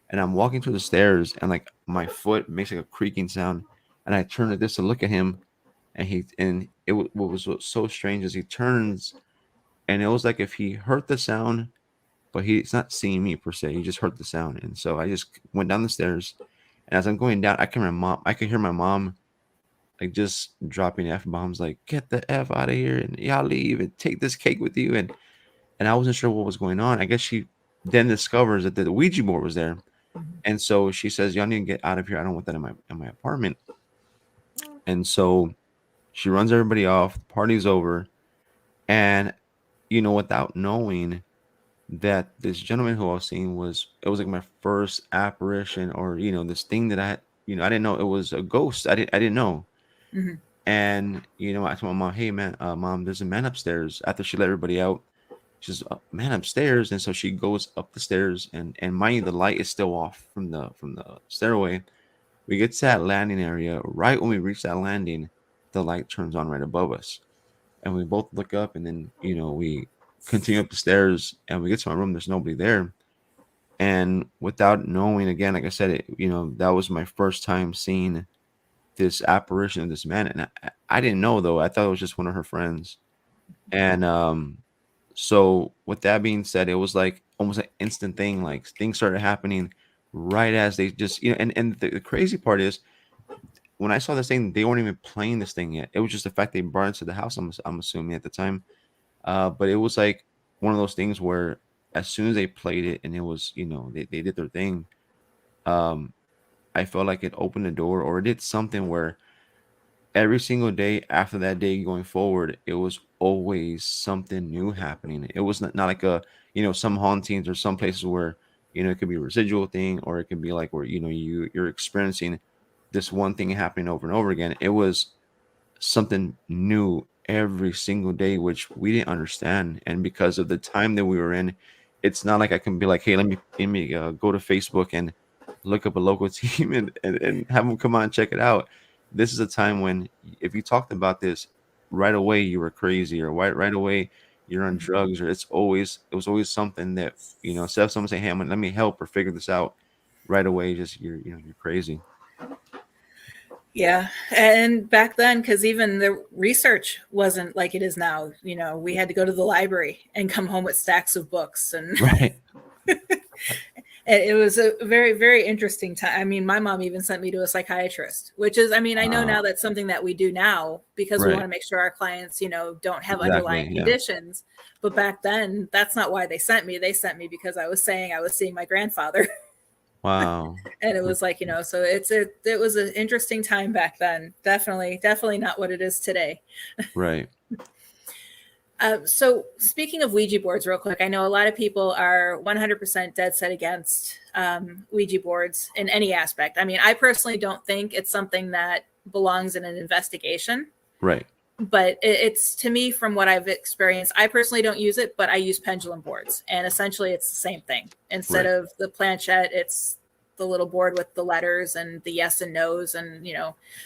And I'm walking through the stairs, and like my foot makes like a creaking sound. And I turn to this to look at him, and what was so strange is he turns, and it was like if he heard the sound, but he's not seeing me per se. He just heard the sound. And so I just went down the stairs, and as I'm going down, I could hear my mom like just dropping F bombs, like, "Get the F out of here, and y'all leave, and take this cake with you." And I wasn't sure what was going on. I guess she then discovers that the Ouija board was there. And so she says, "Y'all need to get out of here. I don't want that in my apartment." And so she runs everybody off. The party's over. And, without knowing, that this gentleman who I was seeing it was like my first apparition, or this thing that I didn't know it was a ghost. I didn't know.
Hmm.
And I told my mom, "Hey man, mom, there's a man upstairs." After she let everybody out, she's man upstairs. And so she goes up the stairs, and mind you, the light is still off from the stairway. We get to that landing area. Right when we reach that landing, the light turns on right above us, and we both look up. And then we continue up the stairs, and we get to my room. There's nobody there. And without knowing, again, like I said, that was my first time seeing this apparition of this man. And I didn't know, though. I thought it was just one of her friends. And so with that being said, it was like almost an instant thing. Like things started happening right as they just and the crazy part is, when I saw this thing, they weren't even playing this thing yet. It was just the fact they brought it to the house. I'm assuming at the time, but it was like one of those things where as soon as they played it and it was they did their thing, um, I felt like it opened the door, or it did something where every single day after that day going forward, it was always something new happening. It was not like some hauntings or some places where it could be a residual thing, or it could be like where you're experiencing this one thing happening over and over again. It was something new every single day, which we didn't understand. And because of the time that we were in, it's not like I can be like, "Hey, let me go to Facebook and look up a local team and have them come on and check it out." This is a time when if you talked about this right away, you were crazy, or right away you're on drugs, or it was always something that instead of someone saying, "Hey, let me help or figure this out," right away, just you're crazy.
Yeah. And back then, because even the research wasn't like it is now, we had to go to the library and come home with stacks of books. And
Right.
it was a very, very interesting time. I mean, my mom even sent me to a psychiatrist, which is, I mean, I know
Wow.
now that's something that we do now because we want
Right.
to make sure our clients, don't have
Exactly.
underlying
Yeah.
conditions. But back then, that's not why they sent me. They sent me because I was saying I was seeing my grandfather.
Wow.
And it was like, so it was an interesting time back then. Definitely not what it is today.
Right.
So speaking of Ouija boards, real quick, I know a lot of people are 100% dead set against Ouija boards in any aspect. I mean, I personally don't think it's something that belongs in an investigation,
Right.
but it's, to me, from what I've experienced, I personally don't use it, but I use pendulum boards, and essentially it's the same thing. Instead
Right.
of the planchette, it's the little board with the letters and the yes and no's, and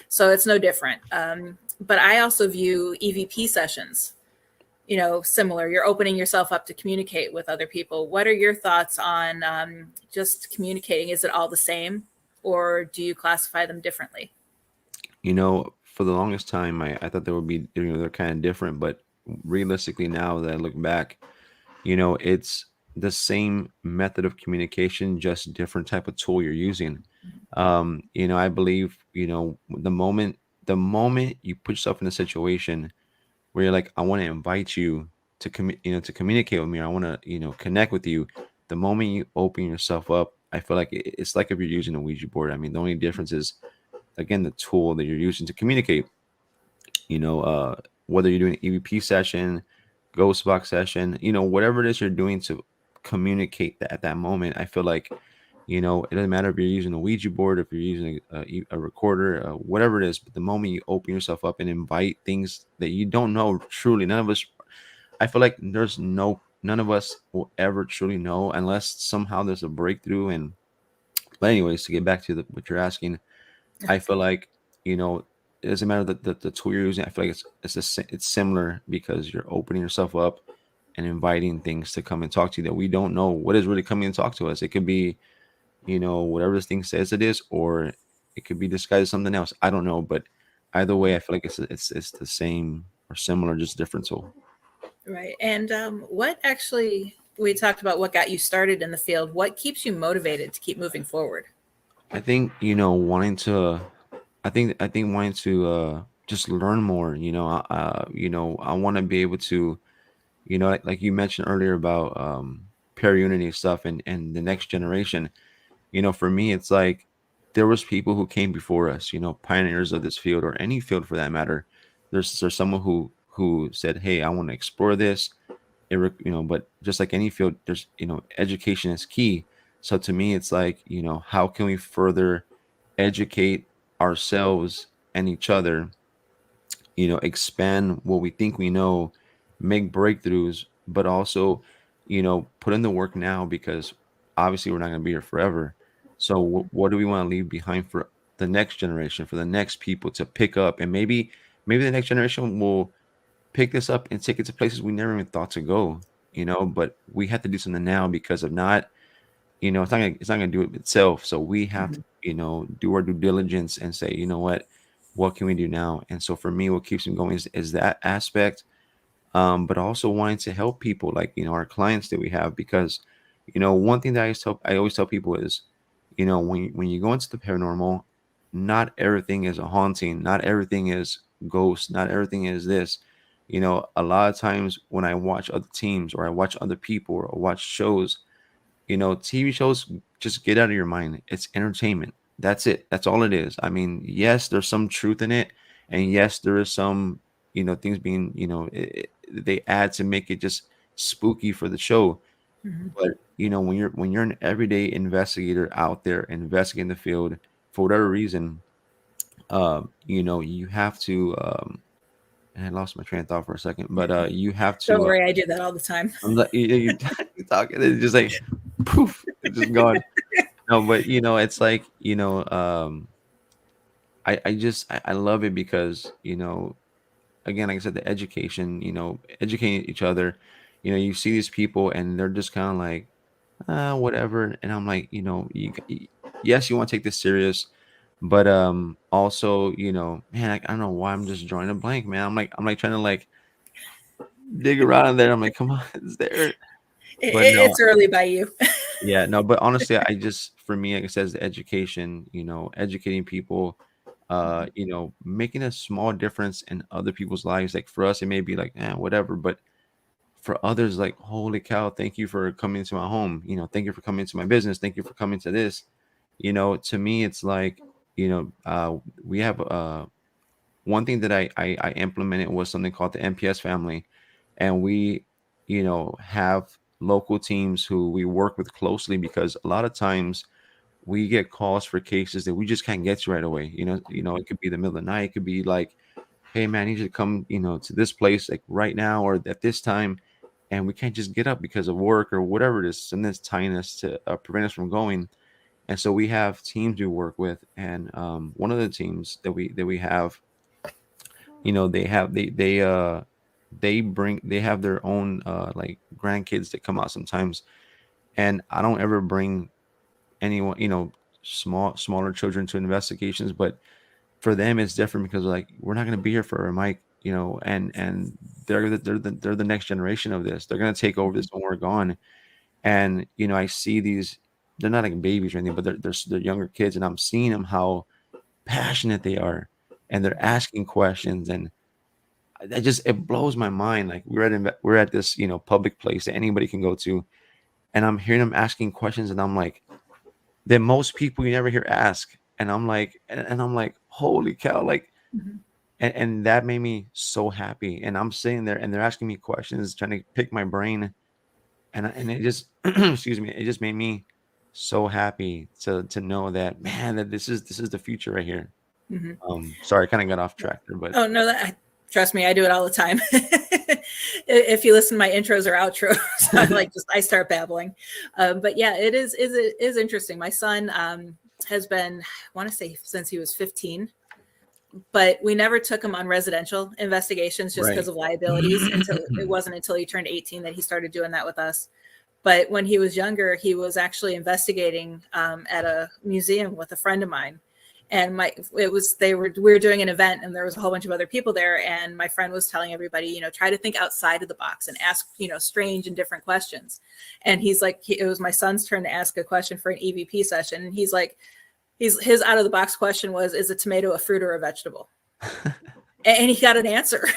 so it's no different. But I also view EVP sessions, similar. You're opening yourself up to communicate with other people. What are your thoughts on just communicating? Is it all the same, or do you classify them differently?
For the longest time, I thought they would be, they're kind of different, but realistically, now that I look back, it's the same method of communication, just different type of tool you're using. I believe, the moment you put yourself in a situation where you're like, I want to invite you to communicate with me, or I want to, connect with you. The moment you open yourself up, I feel like it's like if you're using a Ouija board. I mean, the only difference is, again, the tool that you're using to communicate. Whether you're doing an EVP session, ghost box session, whatever it is you're doing to communicate that at that moment. I feel like, it doesn't matter if you're using a Ouija board, if you're using a recorder, whatever it is, but the moment you open yourself up and invite things that you don't know, truly, none of us, I feel like none of us will ever truly know unless somehow there's a breakthrough. And, but anyways, to get back to what you're asking, I feel like, it doesn't matter the tool you're using. I feel like it's similar, because you're opening yourself up and inviting things to come and talk to you that we don't know what is really coming and talk to us. It could be, whatever this thing says it is, or it could be disguised as something else. I don't know, but either way, I feel like it's the same or similar, just different tool.
Right. And what actually, we talked about what got you started in the field. What keeps you motivated to keep moving forward?
I think wanting to. I think wanting to just learn more. I want to be able to, like you mentioned earlier about pair unity stuff and the next generation. For me, it's like there was people who came before us, pioneers of this field, or any field for that matter. There's someone who said, "Hey, I want to explore this. but just like any field, there's, education is key. So to me, it's like, how can we further educate ourselves and each other, expand what we think we know, make breakthroughs, but also, put in the work now, because obviously we're not going to be here forever. So what do we want to leave behind for the next generation, for the next people to pick up? And maybe the next generation will pick this up and take it to places we never even thought to go, but we have to do something now, because if not, it's not gonna do it itself. So we have to, do our due diligence and say, what can we do now? And so for me, what keeps me going is that aspect, but also wanting to help people, like, our clients that we have, because, one thing that I always tell people is, when you go into the paranormal, not everything is a haunting, not everything is ghosts, not everything is this. A lot of times when I watch other teams, or I watch other people, or watch shows, TV shows just get out of your mind. It's entertainment. That's it. That's all it is. I mean, yes, there's some truth in it, and yes, there is some, things being, they add to make it just spooky for the show.
Mhm.
But when you're an everyday investigator out there investigating the field for whatever reason, you have to. And I lost my train of thought for a second, but you have
Don't
to.
worry, I do that all the time.
I'm like, you talking, it's just like poof, it's just gone. No, but it's like, I love it because, again, like I said, the education, educating each other, you see these people and they're just kind of like, whatever. And I'm like, yes, you want to take this serious, but also, man, I don't know why I'm just drawing a blank, man. I'm like trying to like dig around in there. I'm like, come on, it's there. But no,
It's early by you.
yeah, no, but honestly, for me, like I said, the education, educating people, making a small difference in other people's lives. Like for us, it may be like, whatever, but for others, like, holy cow, thank you for coming to my home. Thank you for coming to my business. Thank you for coming to this. To me, it's like, we have one thing that I implemented was something called the MPS family, and we, have local teams who we work with closely, because a lot of times we get calls for cases that we just can't get to right away. It could be the middle of the night. It could be like, hey man, you should come, to this place like right now or at this time, and we can't just get up because of work or whatever it is, and that's tying us to prevent us from going. And so we have teams we work with, and one of the teams that we have, they have their own like grandkids that come out sometimes, and I don't ever bring anyone, smaller children to investigations, but for them it's different, because like, we're not going to be here for Mike, and they're the next generation of this. They're going to take over this when we're gone. And I see these, they're not like babies or anything, but they're younger kids, and I'm seeing them how passionate they are, and they're asking questions, and it blows my mind. Like we're at this public place that anybody can go to, and I'm hearing them asking questions, and I'm like, that most people you never hear ask. And I'm like, holy cow, like,
Mhm.
and that made me so happy. And I'm sitting there and they're asking me questions, trying to pick my brain, and it just excuse me, it just made me so happy to know that, man, that this is the future right here.
Mhm.
Sorry, I kind of got off track there, but
Oh no, trust me, I do it all the time. If you listen to my intros or outros, I start babbling. But yeah, it is interesting. My son has been, I want to say, since he was 15, but we never took him on residential investigations just because
right.
of liabilities. It wasn't until he turned 18 that he started doing that with us. But when he was younger, he was actually investigating at a museum with a friend of mine. And we were doing an event, and there was a whole bunch of other people there. And my friend was telling everybody, try to think outside of the box and ask, strange and different questions. And he's like, it was my son's turn to ask a question for an EVP session. And he's like, his out of the box question was, is a tomato a fruit or a vegetable? And he got an answer.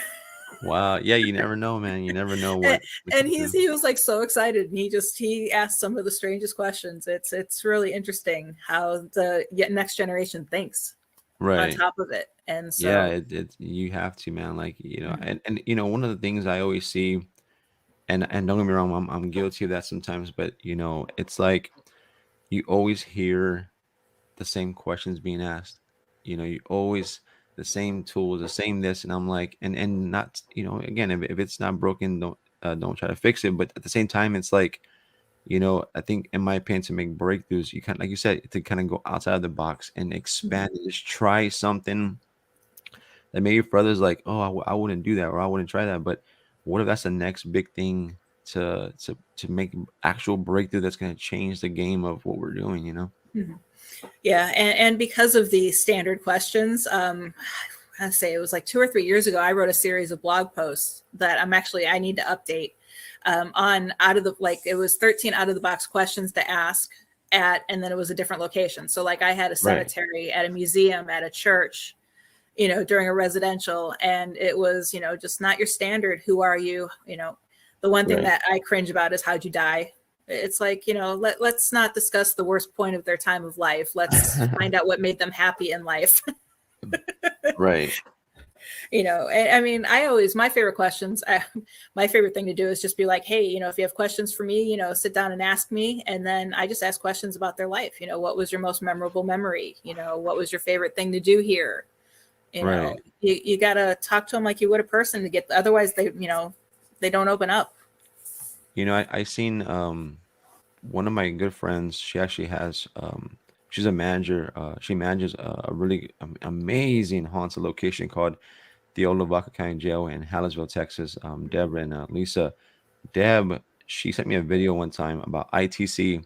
Wow. Yeah, you never know, man. You never know what.
And he was like so excited, and he asked some of the strangest questions. It's really interesting how the next generation thinks on
Right.
top of it. And
Yeah,
so
you have to, man. Like,
Mhm.
and one of the things I always see And don't get me wrong, I'm guilty of that sometimes, but it's like you always hear the same questions being asked. You always the same tools, the same this, and I'm like, and not, again, if it's not broken, don't try to fix it. But at the same time, it's like, I think, in my opinion, to make breakthroughs, you kind, like you said, to kind of go outside of the box and expand and just try something that maybe for others like, oh, I wouldn't do that, or I wouldn't try that. But what if that's the next big thing to make actual breakthrough that's going to change the game of what we're doing?
Mhm. Yeah, and because of the standard questions, I say it was like 2 or 3 years ago, I wrote a series of blog posts that I need to update on it was 13 out of the box questions to ask at, and then it was a different location. So like I had a
Right.
cemetery, at a museum, at a church, during a residential, and it was, just not your standard. Who are you? The one thing
Right.
that I cringe about is how'd you die? It's like, let's not discuss the worst point of their time of life. Let's find out what made them happy in life.
Right.
And I mean, my favorite questions, my favorite thing to do is just be like, hey, if you have questions for me, sit down and ask me. And then I just ask questions about their life. What was your most memorable memory? What was your favorite thing to do here?
Right.
You got to talk to them like you would a person to get, otherwise they don't open up.
I seen one of my good friends. She actually has she's a manager. She manages a really amazing haunted location called the Old Lavaca County Jail in Hallettsville, Texas. Deborah and Lisa. Deb, she sent me a video one time about ITC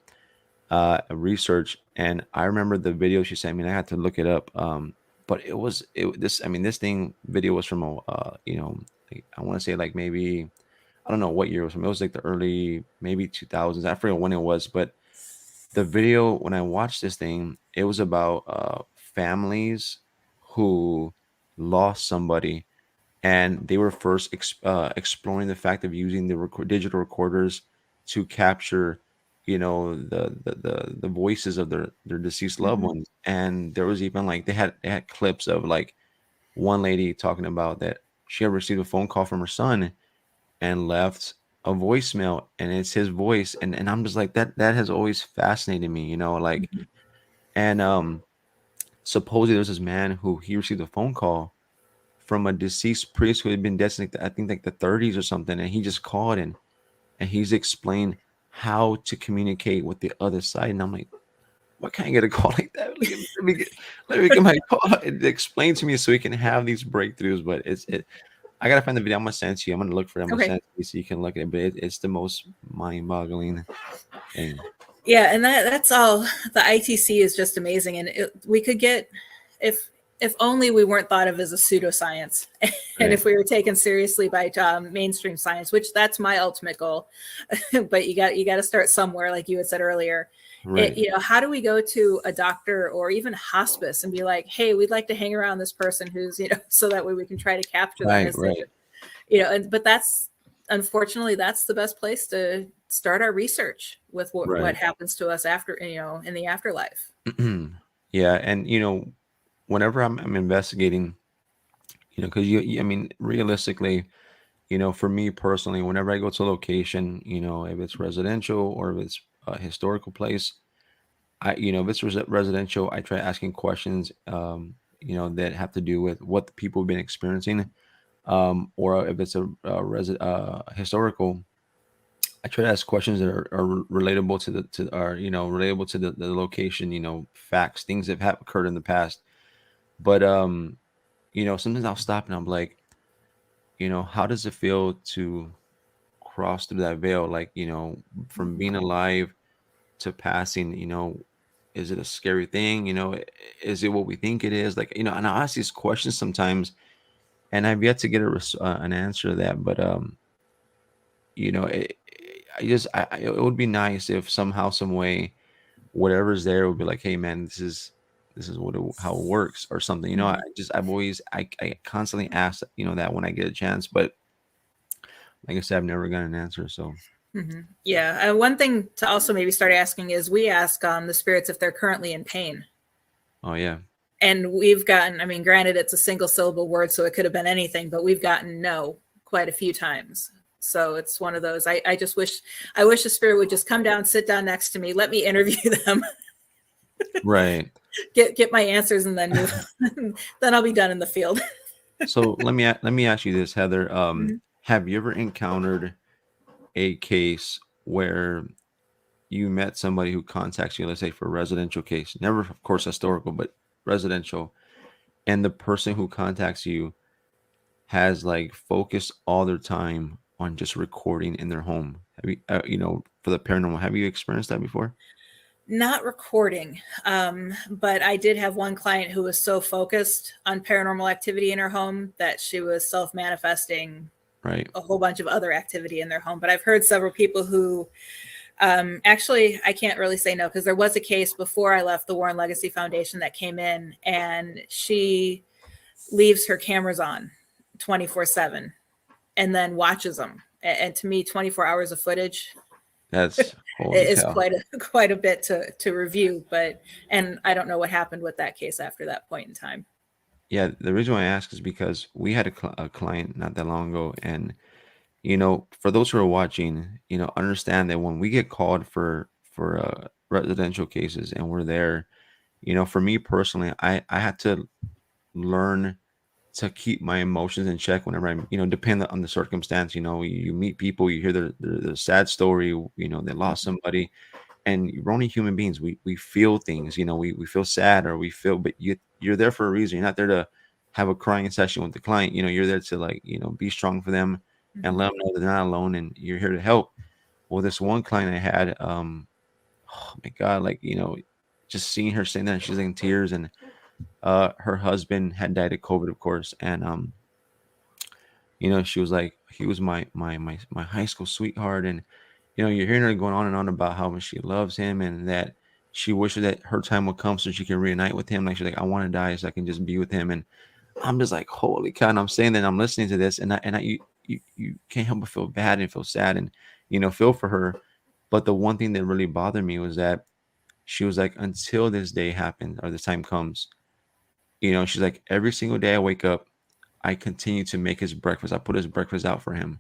research, and I remember the video she sent me, and I had to look it up. But this thing video was from like, I want to say like maybe, I don't know what year it was from. It was like the early maybe 2000s. I forget when it was, but the video, when I watched this thing, it was about families who lost somebody, and they were first exploring the fact of using the digital recorders to capture, the voices of their deceased loved
Mhm.
ones. And there was even like they had clips of like one lady talking about that she had received a phone call from her son and left a voicemail, and it's his voice. And I'm just like, that has always fascinated me, like.
Mhm.
And supposedly there's this man who he received a phone call from a deceased priest who had been dead since, I think, like the 30s or something, and he just called in and he's explained how to communicate with the other side. And I'm like, why can't I get a call like that? Like, let me get my call and explain to me so we can have these breakthroughs. But I gotta find the video. I'm gonna send it to you. I'm gonna look for it. I'm gonna
Okay.
send it to you so you can look at it. But it's the most mind-boggling thing.
Yeah, and that's all. The ITC is just amazing, and we could get, if only we weren't thought of as a pseudoscience, and
Right.
if we were taken seriously by mainstream science, which that's my ultimate goal. But you got to start somewhere, like you had said earlier.
Right.
How do we go to a doctor or even hospice and be like, hey, we'd like to hang around this person who's, so that way we can try to capture them
Right.
as
Right.
but that's, unfortunately, that's the best place to start our resurch with what
Right.
happens to us after, in the afterlife.
Yeah, and whenever I'm investigating, because I mean, realistically, for me personally, whenever I go to a location, if it's residential or if it's a historical place, if it's residential, I try asking questions, that have to do with what the people have been experiencing, or if it's a historical, I try to ask questions that are relatable relatable to the location, facts, things that have occurred in the past. But sometimes I'll stop and I'm like, how does it feel to cross through that veil? Like, from being alive to passing, is it a scary thing? Is it what we think it is? Like, and I ask these questions sometimes, and I've yet to get an answer to that. But it, it would be nice if somehow, some way, whatever's there would be like, hey man, this is how it works or something.
Mhm.
I constantly ask, that when I get a chance, but like I said, I've never got an answer. So
Mhm. Yeah. One thing to also maybe start asking is, we ask the spirits if they're currently in pain.
oh yeah.
And we've gotten, I mean, granted, it's a single syllable word, so it could have been anything, but we've gotten no quite a few times. So it's one of those. I just wish the spirit would just come down, sit down next to me, let me interview them,
Right.
get my answers, and then move. Then I'll be done in the field.
So let me ask you this, Heather.
Mhm.
Have you ever encountered a case where you met somebody who contacts you, let's say for a residential case, never, of course, historical, but residential, and the person who contacts you has like focused all their time on just recording in their home? Have you, for the paranormal, have you experienced that before?
Not recording, but I did have one client who was so focused on paranormal activity in her home that she was self-manifesting
Right.
a whole bunch of other activity in their home. But I've heard several people who actually, I can't really say no, because there was a case before I left the Warren Legacy Foundation that came in, and she leaves her cameras on 24/7 and then watches them. And to me, 24 hours of footage
That's holy
is
cow.
quite a bit to review. And I don't know what happened with that case after that point in time.
Yeah, the reason why I ask is because we had a client not that long ago, and for those who are watching, understand that when we get called for residential cases and we're there, for me personally, I had to learn to keep my emotions in check whenever I'm, depend on the circumstance. You meet people, you hear their sad story, they lost somebody, and we're only human beings. We feel things, we feel sad, or we feel, but you're there for a reason. You're not there to have a crying session with the client. You're there to, like, be strong for them and
Mhm.
let them know they're not alone and you're here to help. Well, this one client I had, oh my God, like, just seeing her sitting there and she's like in tears, and her husband had died of COVID, of course. And she was like, he was my high school sweetheart. And you're hearing her going on and on about how much she loves him, and that she wishes that her time would come so she can reunite with him. Like, she's like, I want to die so I can just be with him. And I'm just like, holy cow. And I'm saying that, I'm listening to this, and you can't help but feel bad and feel sad and, feel for her. But the one thing that really bothered me was that she was like, until this day happens or this time comes, she's like, every single day I wake up, I continue to make his breakfast. I put his breakfast out for him.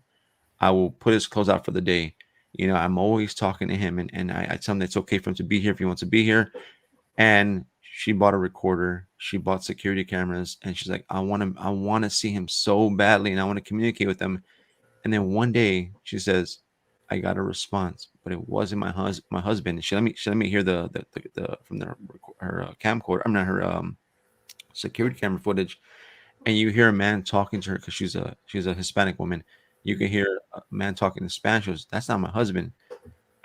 I will put his clothes out for the day. I'm always talking to him, and I tell him that it's okay for him to be here if he wants to be here. And she bought a recorder. She bought security cameras, and she's like, I want to see him so badly, and I want to communicate with him. And then one day she says, I got a response, but it wasn't my husband. She let me hear the from her camcorder. I'm not her security camera footage, and you hear a man talking to her because she's a Hispanic woman. You can hear a man talking in Spanish. She goes, that's not my husband.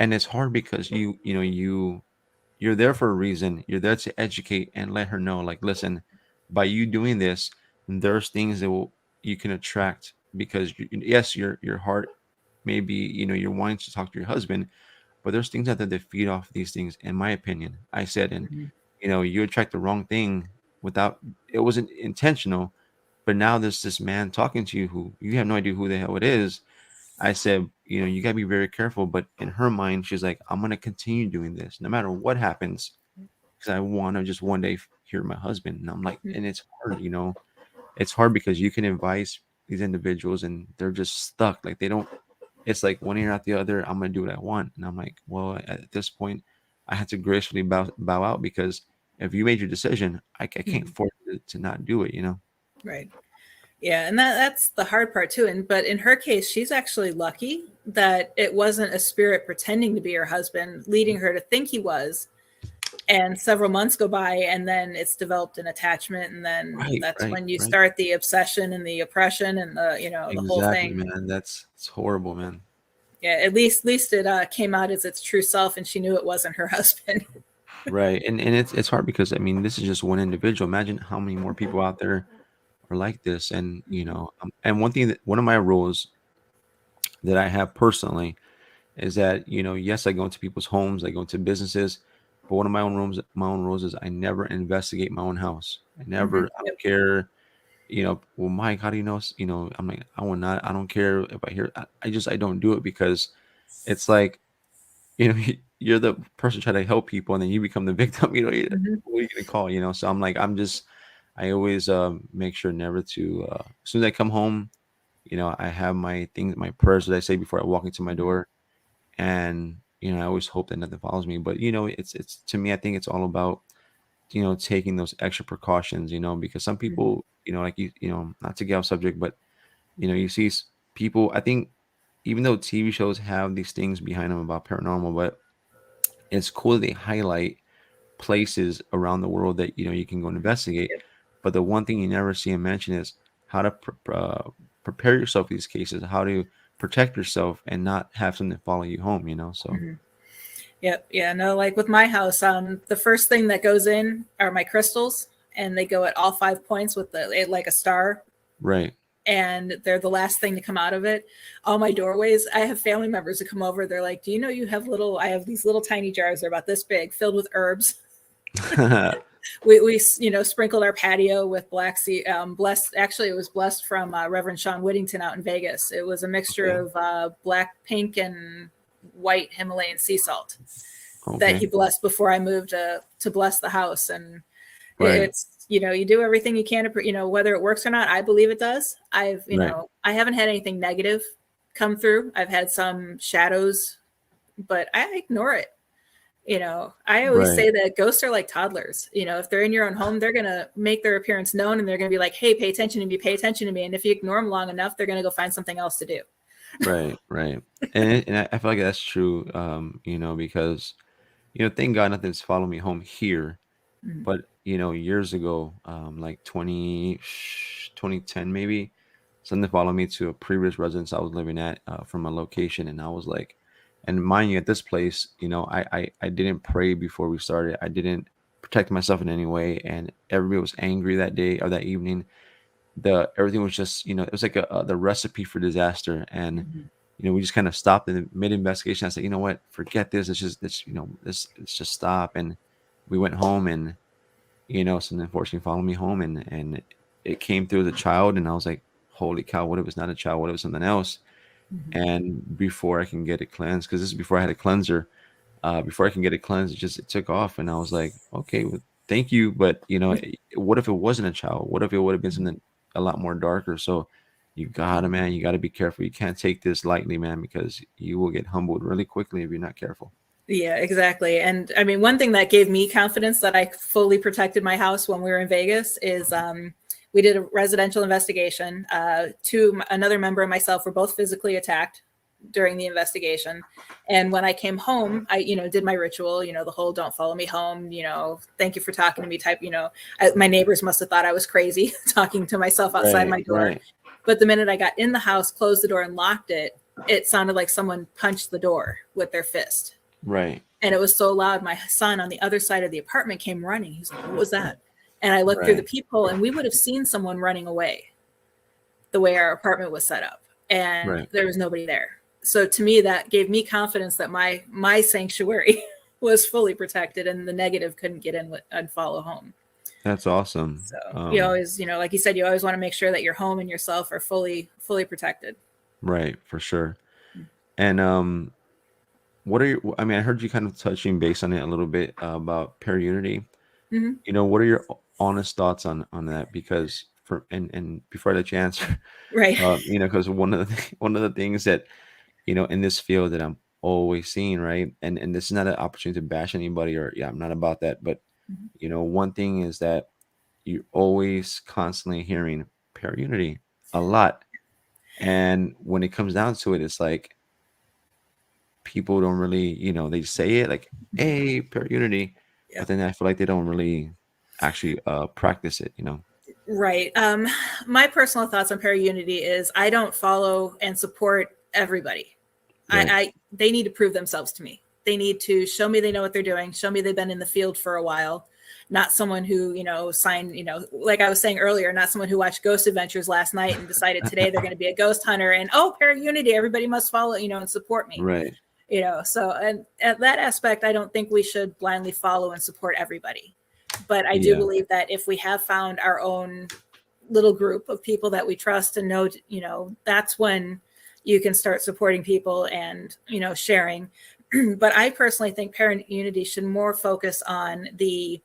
And it's hard because you're there for a reason. You're there to educate and let her know, like, listen, by you doing this, there's things that you can attract, because yes, your heart, maybe, you're wanting to talk to your husband, but there's things out there that feed off these things, in my opinion. I said, and
Mhm.
you attract the wrong thing without, it wasn't intentional, but now there's this man talking to you who you have no idea who the hell it is. I said, you gotta be very careful. But in her mind, she's like, I'm gonna continue doing this no matter what happens, because I want to just one day hear my husband. And I'm like, and it's hard, it's hard because you can advise these individuals and they're just stuck. Like, they don't, it's like one ear out the other. I'm gonna do what I want. And I'm like, well, at this point, I had to gracefully bow out, because if you made your decision, I can't
Mhm.
force you to not do it,
Right. Yeah, and that's the hard part too. But in her case, she's actually lucky that it wasn't a spirit pretending to be her husband, leading her to think he was. And several months go by, and then it's developed an attachment, and then
Right,
that's
right,
when you
right.
start the obsession and the oppression and the whole
Exactly,
thing.
man. It's horrible, man.
Yeah, at least it came out as its true self, and she knew it wasn't her husband.
Right. And it's hard because, I mean, this is just one individual. Imagine how many more people out there are like this. And and one of my rules that I have personally is that, yes, I go into people's homes, I go into businesses, but one of my own rules is I never investigate my own house. I
Yep.
don't care, well, Mike, how do you know? I'm like, I will not, I don't care if I hear, I don't do it, because it's like, you're the person trying to help people, and then you become the victim.
Mhm.
What are you gonna call? So I'm like, I always make sure never to. As soon as I come home, you know, I have my things, my prayers that I say before I walk into my
Mhm.
door, and you know, I always hope that nothing follows me. But you know, it's to me, I think it's all about, you know, taking those extra precautions, you know, because some
Mhm.
people, you know, like you know, not to get off subject, but you know, you see people. I think even though TV shows have these things behind them about paranormal, but it's cool that they highlight places around the world that you know you can go and investigate.
Yep.
But the one thing you never see him mention is how to prepare yourself for these cases, how to protect yourself and not have something follow you home. You know, so
Mhm. Yep. Yeah. No, like with my house, the first thing that goes in are my crystals, and they go at all 5 points with like a star,
right.
and they're the last thing to come out of it. All my doorways, I have family members who come over. They're like, "Do you know you have little? I have these little tiny jars. They're about this big, filled with herbs. We sprinkled our patio with black sea blessed. Actually, it was blessed from Reverend Sean Whittington out in Vegas. It was a mixture
Okay.
of black, pink, and white Himalayan sea salt that he
Okay.
blessed before I moved to bless the house. And
Right.
it's, you do everything you can to, whether it works or not. I believe it does.
Right.
I haven't had anything negative come through. I've had some shadows, but I ignore it. I always
Right.
say that ghosts are like toddlers. If they're in your own home, they're going to make their appearance known, and they're going to be like, "Hey, pay attention to me, pay attention to me." And if you ignore them long enough, they're going to go find something else to do.
Right. Right. And I feel like that's true. You know, because you know, thank God nothing's followed me home here.
Mhm.
But you know, years ago, like 2010 maybe, something followed me to a previous residence I was living at from a location, and I was like, and mind you, at this place, you know, I didn't pray before we started. I didn't protect myself in any way, and everybody was angry that day or that evening. The everything was just, you know, it was like the recipe for disaster, and
Mhm.
you know, we just kind of stopped in the mid investigation. I said, you know what, forget this. Let's you know, let's just stop, and we went home and you know, something unfortunately followed me home, and it came through as a child, and I was like, holy cow, what if it's not a child? What if it's something else?
Mhm.
And before I can get it cleansed, because this is before I had a cleanser, before I can get it cleansed, it took off, and I was like, okay, well, thank you, but you know, what if it wasn't a child? What if it would have been something a lot more darker? So you gotta, man, you gotta be careful. You can't take this lightly, man, because you will get humbled really quickly if you're not careful.
Yeah, exactly. And I mean, one thing that gave me confidence that I fully protected my house when we were in Vegas is we did a residential investigation. Another member and myself were both physically attacked during the investigation. And when I came home, I, did my ritual, the whole "don't follow me home," "thank you for talking to me" type, my neighbors must have thought I was crazy talking to myself outside
Right,
my door.
right,
But the minute I got in the house, closed the door, and locked it, it sounded like someone punched the door with their fist.
right,
And it was so loud, my son on the other side of the apartment came running. He's like, "What was that?" And I looked through the
right,
peephole, and we would have seen someone running away the way our apartment was set up. And
right.
there was nobody there. So to me, that gave me confidence that my sanctuary was fully protected, and the negative couldn't get in and follow home.
That's awesome.
So you always, like you said, you always want to make sure that your home and yourself are fully protected.
Right, for sure. And what are your? I mean, I heard you kind of touching base on it a little bit about pair unity.
Mm-hmm.
You know, what are your honest thoughts on that? Because for and before I let you answer,
Right.
you know, because one of the things that you know in this field that I'm always seeing, right, and this is not an opportunity to bash anybody or yeah, I'm not about that, but
Mhm.
you know, one thing is that you're always constantly hearing pair unity a lot, and when it comes down to it, it's like people don't really, you know, they say it like, "Hey, pure unity," but
Yep.
then I feel like they don't really actually practice it, you know?
Right. My personal thoughts on para-unity is I don't follow and support everybody.
Right.
They need to prove themselves to me. They need to show me they know what they're doing, show me they've been in the field for a while, not someone who, signed, like I was saying earlier, not someone who watched Ghost Adventures last night and decided today they're going to be a ghost hunter and, oh, para-unity, everybody must follow, and support me.
Right.
So, and at that aspect, I don't think we should blindly follow and support everybody. But I do
Yeah.
believe that if we have found our own little group of people that we trust and know, that's when you can start supporting people and, sharing. But I personally think parent unity should more focus on the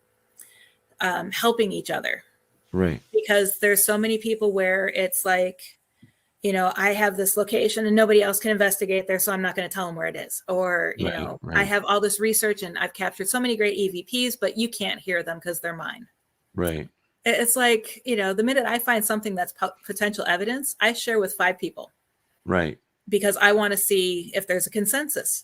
helping each other,
Right.
because there's so many people where it's like, I have this location and nobody else can investigate there, so I'm not going to tell them where it is. Or,
Right.
I
Right.
have all this research and I've captured so many great EVPs, but you can't hear them because they're mine.
Right.
It's like, the minute I find something that's potential evidence, I share with 5 people
Right.
because I want to see if there's a consensus,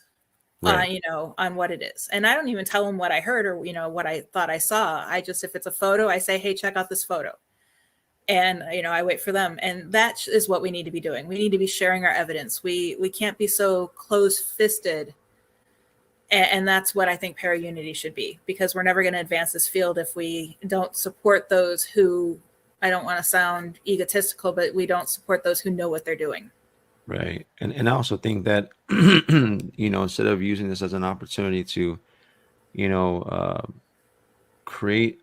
Right.
on what it is. And I don't even tell them what I heard or, what I thought I saw. I just, if it's a photo, I say, hey, check out this photo. And, I wait for them. And that is what we need to be doing. We need to be sharing our evidence. We can't be so close-fisted. And that's what I think para-unity should be, because we're never going to advance this field if we don't support those who, I don't want to sound egotistical, but we don't support those who know what they're doing.
Right. And I also think that, instead of using this as an opportunity to, you know, create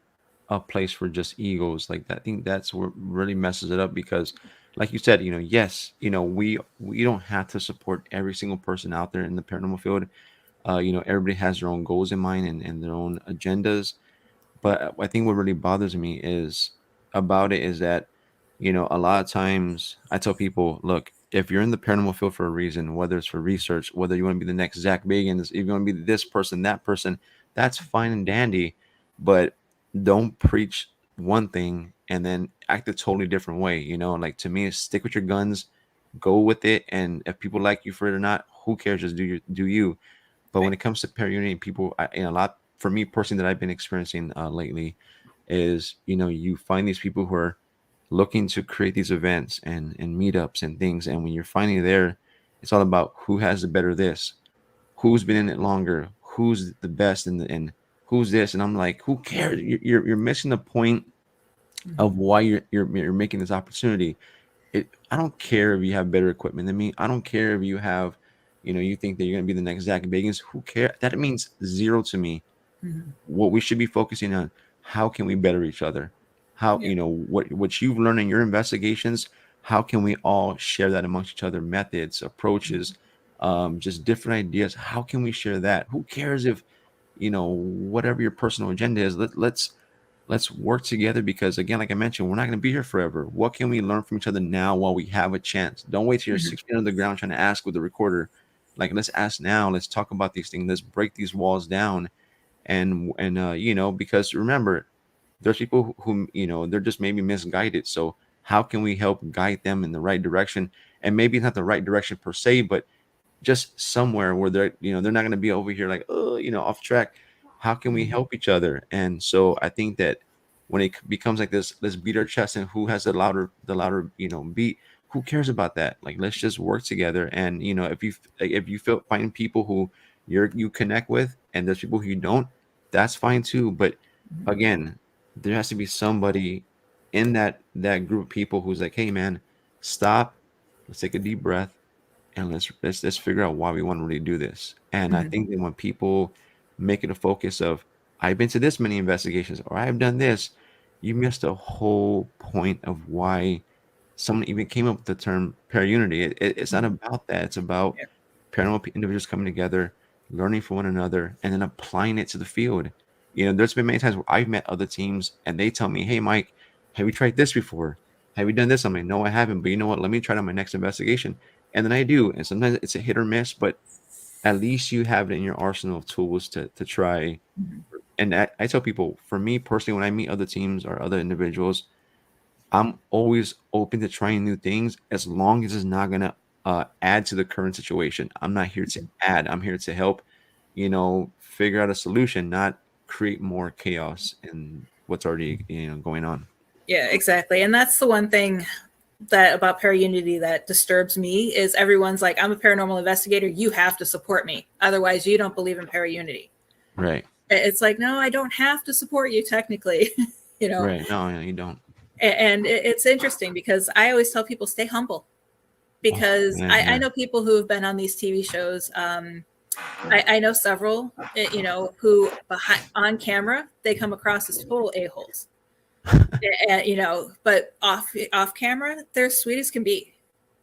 a place for just egos like that, I think that's what really messes it up because, like you said, yes, we don't have to support every single person out there in the paranormal field. Everybody has their own goals in mind and their own agendas. But I think what really bothers me is that, a lot of times I tell people, look, if you're in the paranormal field for a reason, whether it's for research, whether you want to be the next Zach Bagans, if you want to be this person, that person, that's fine and dandy. But don't preach one thing and then act a totally different way. Like, to me, stick with your guns, go with it. And if people like you for it or not, who cares? Just do you. But when it comes to para unity, people, a lot for me personally that I've been experiencing lately is, you find these people who are looking to create these events and meetups and things. And when you're finding there, it's all about who has the better this, who's been in it longer, who's the best, and who's this. And I'm like, who cares? You're missing the point of why you're making this opportunity. I don't care if you have better equipment than me. I don't care if you have, you think that you're going to be the next Zach Bagans. Who cares? That means zero to me.
Mhm.
What we should be focusing on, how can we better each other? How,
Yeah.
what you've learned in your investigations, how can we all share that amongst each other? Methods, approaches, just different ideas. How can we share that? Who cares if, whatever your personal agenda is, let's work together, because again, like I mentioned, we're not going to be here forever. What can we learn from each other now while we have a chance? Don't wait till you're
Mhm.
6 feet on the ground trying to ask with the recorder. Like, let's ask now. Let's talk about these things. Let's break these walls down. And because remember, there's people who they're just maybe misguided. So how can we help guide them in the right direction? And maybe not the right direction per se, but just somewhere where they're not going to be over here like, oh, off track. How can we
Mhm.
help each other? And so I think that when it becomes like this, let's beat our chest and who has the louder beat. Who cares about that? Like, let's just work together. And if you feel find people who you connect with, and there's people who you don't, that's fine too. But
Mhm.
again, there has to be somebody in that group of people who's like, hey man, stop, let's take a deep breath, and let's figure out why we want to really do this. And I
Mhm.
think that when people make it a focus of, I've been to this many investigations or I've done this, you missed the whole point of why someone even came up with the term para-unity. It's not
Mhm.
about that. It's about
Yeah.
paranormal individuals coming together, learning from one another, and then applying it to the field. There's been many times where I've met other teams and they tell me, hey Mike, have you tried this before? Have you done this? I'm like, no, I haven't, but you know what, let me try it on my next investigation. And then I do. And sometimes it's a hit or miss, but at least you have it in your arsenal of tools to try.
Mhm.
And I tell people, for me personally, when I meet other teams or other individuals, I'm always open to trying new things as long as it's not going to add to the current situation. I'm not here to add, I'm here to help, figure out a solution, not create more chaos in what's already, going on.
Yeah, exactly. And that's the one thing that about para-unity that disturbs me is everyone's like, I'm a paranormal investigator, you have to support me, otherwise you don't believe in para-unity.
Right.
It's like, no, I don't have to support you technically. you know
Right. No, you don't.
and it's interesting because I always tell people stay humble,
Oh,
because
man,
I
yeah.
know people who have been on these TV shows. I know several, who behind on camera they come across as total a-holes. But off camera, they're sweet as can be.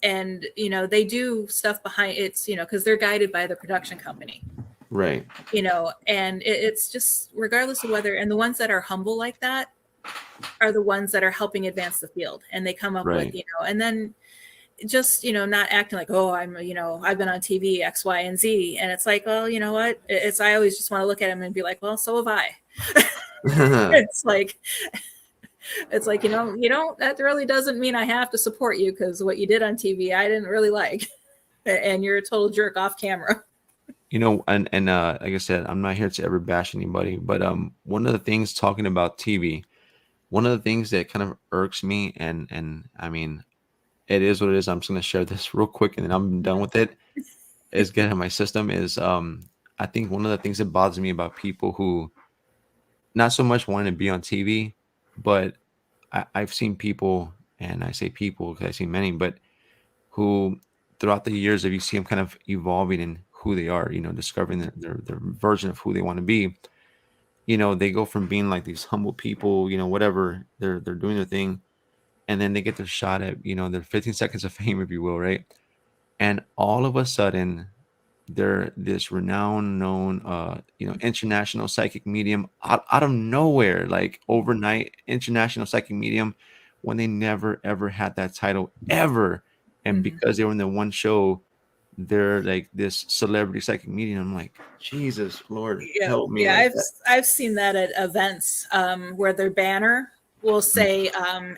And, they do stuff behind it's, because they're guided by the production company,
Right.
and it's just regardless of whether, and the ones that are humble like that are the ones that are helping advance the field. And they come up with,
Right.
and then just, not acting like, oh, I'm, I've been on TV, X, Y, and Z. And it's like, well, you know what? I always just want to look at him and be like, well, so have I. it's like, that really doesn't mean I have to support you, because what you did on TV, I didn't really like. And you're a total jerk off camera.
And like I said, I'm not here to ever bash anybody, but one of the things, talking about TV, one of the things that kind of irks me, and I mean, it is what it is. I'm just gonna share this real quick and then I'm done with it. Is getting in my system is I think one of the things that bothers me about people who not so much wanting to be on TV, but I've seen people, and I say people because I've seen many, but who throughout the years, if you see them kind of evolving in who they are, discovering their version of who they want to be, they go from being like these humble people, whatever, they're doing their thing, and then they get their shot at, their 15 seconds of fame, if you will, right? And all of a sudden, they're this renowned, known, international psychic medium out of nowhere, like overnight international psychic medium, when they never ever had that title ever. And because they were in the one show, they're like this celebrity psychic medium. I'm like, Jesus Lord, help me.
Yeah, I've seen that at events where their banner will say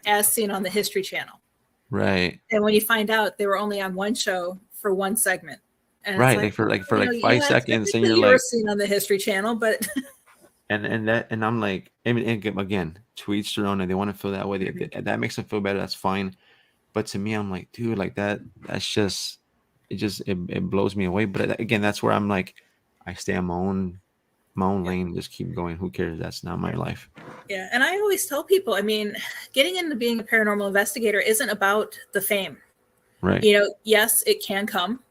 as seen on the History Channel.
Right.
And when you find out they were only on one show for one segment. And
right, like for 5 seconds, and you're
you were
like
seen on the History Channel, but
and I'm like, I mean, again, to each their own, and they want to feel that way. That makes them feel better. That's fine. But to me, I'm like, dude, like that's just it blows me away. But again, that's where I'm like, I stay on my own lane, just keep going. Who cares? That's not my life.
Yeah, and I always tell people, I mean, getting into being a paranormal investigator isn't about the fame.
Right.
Yes, it can come.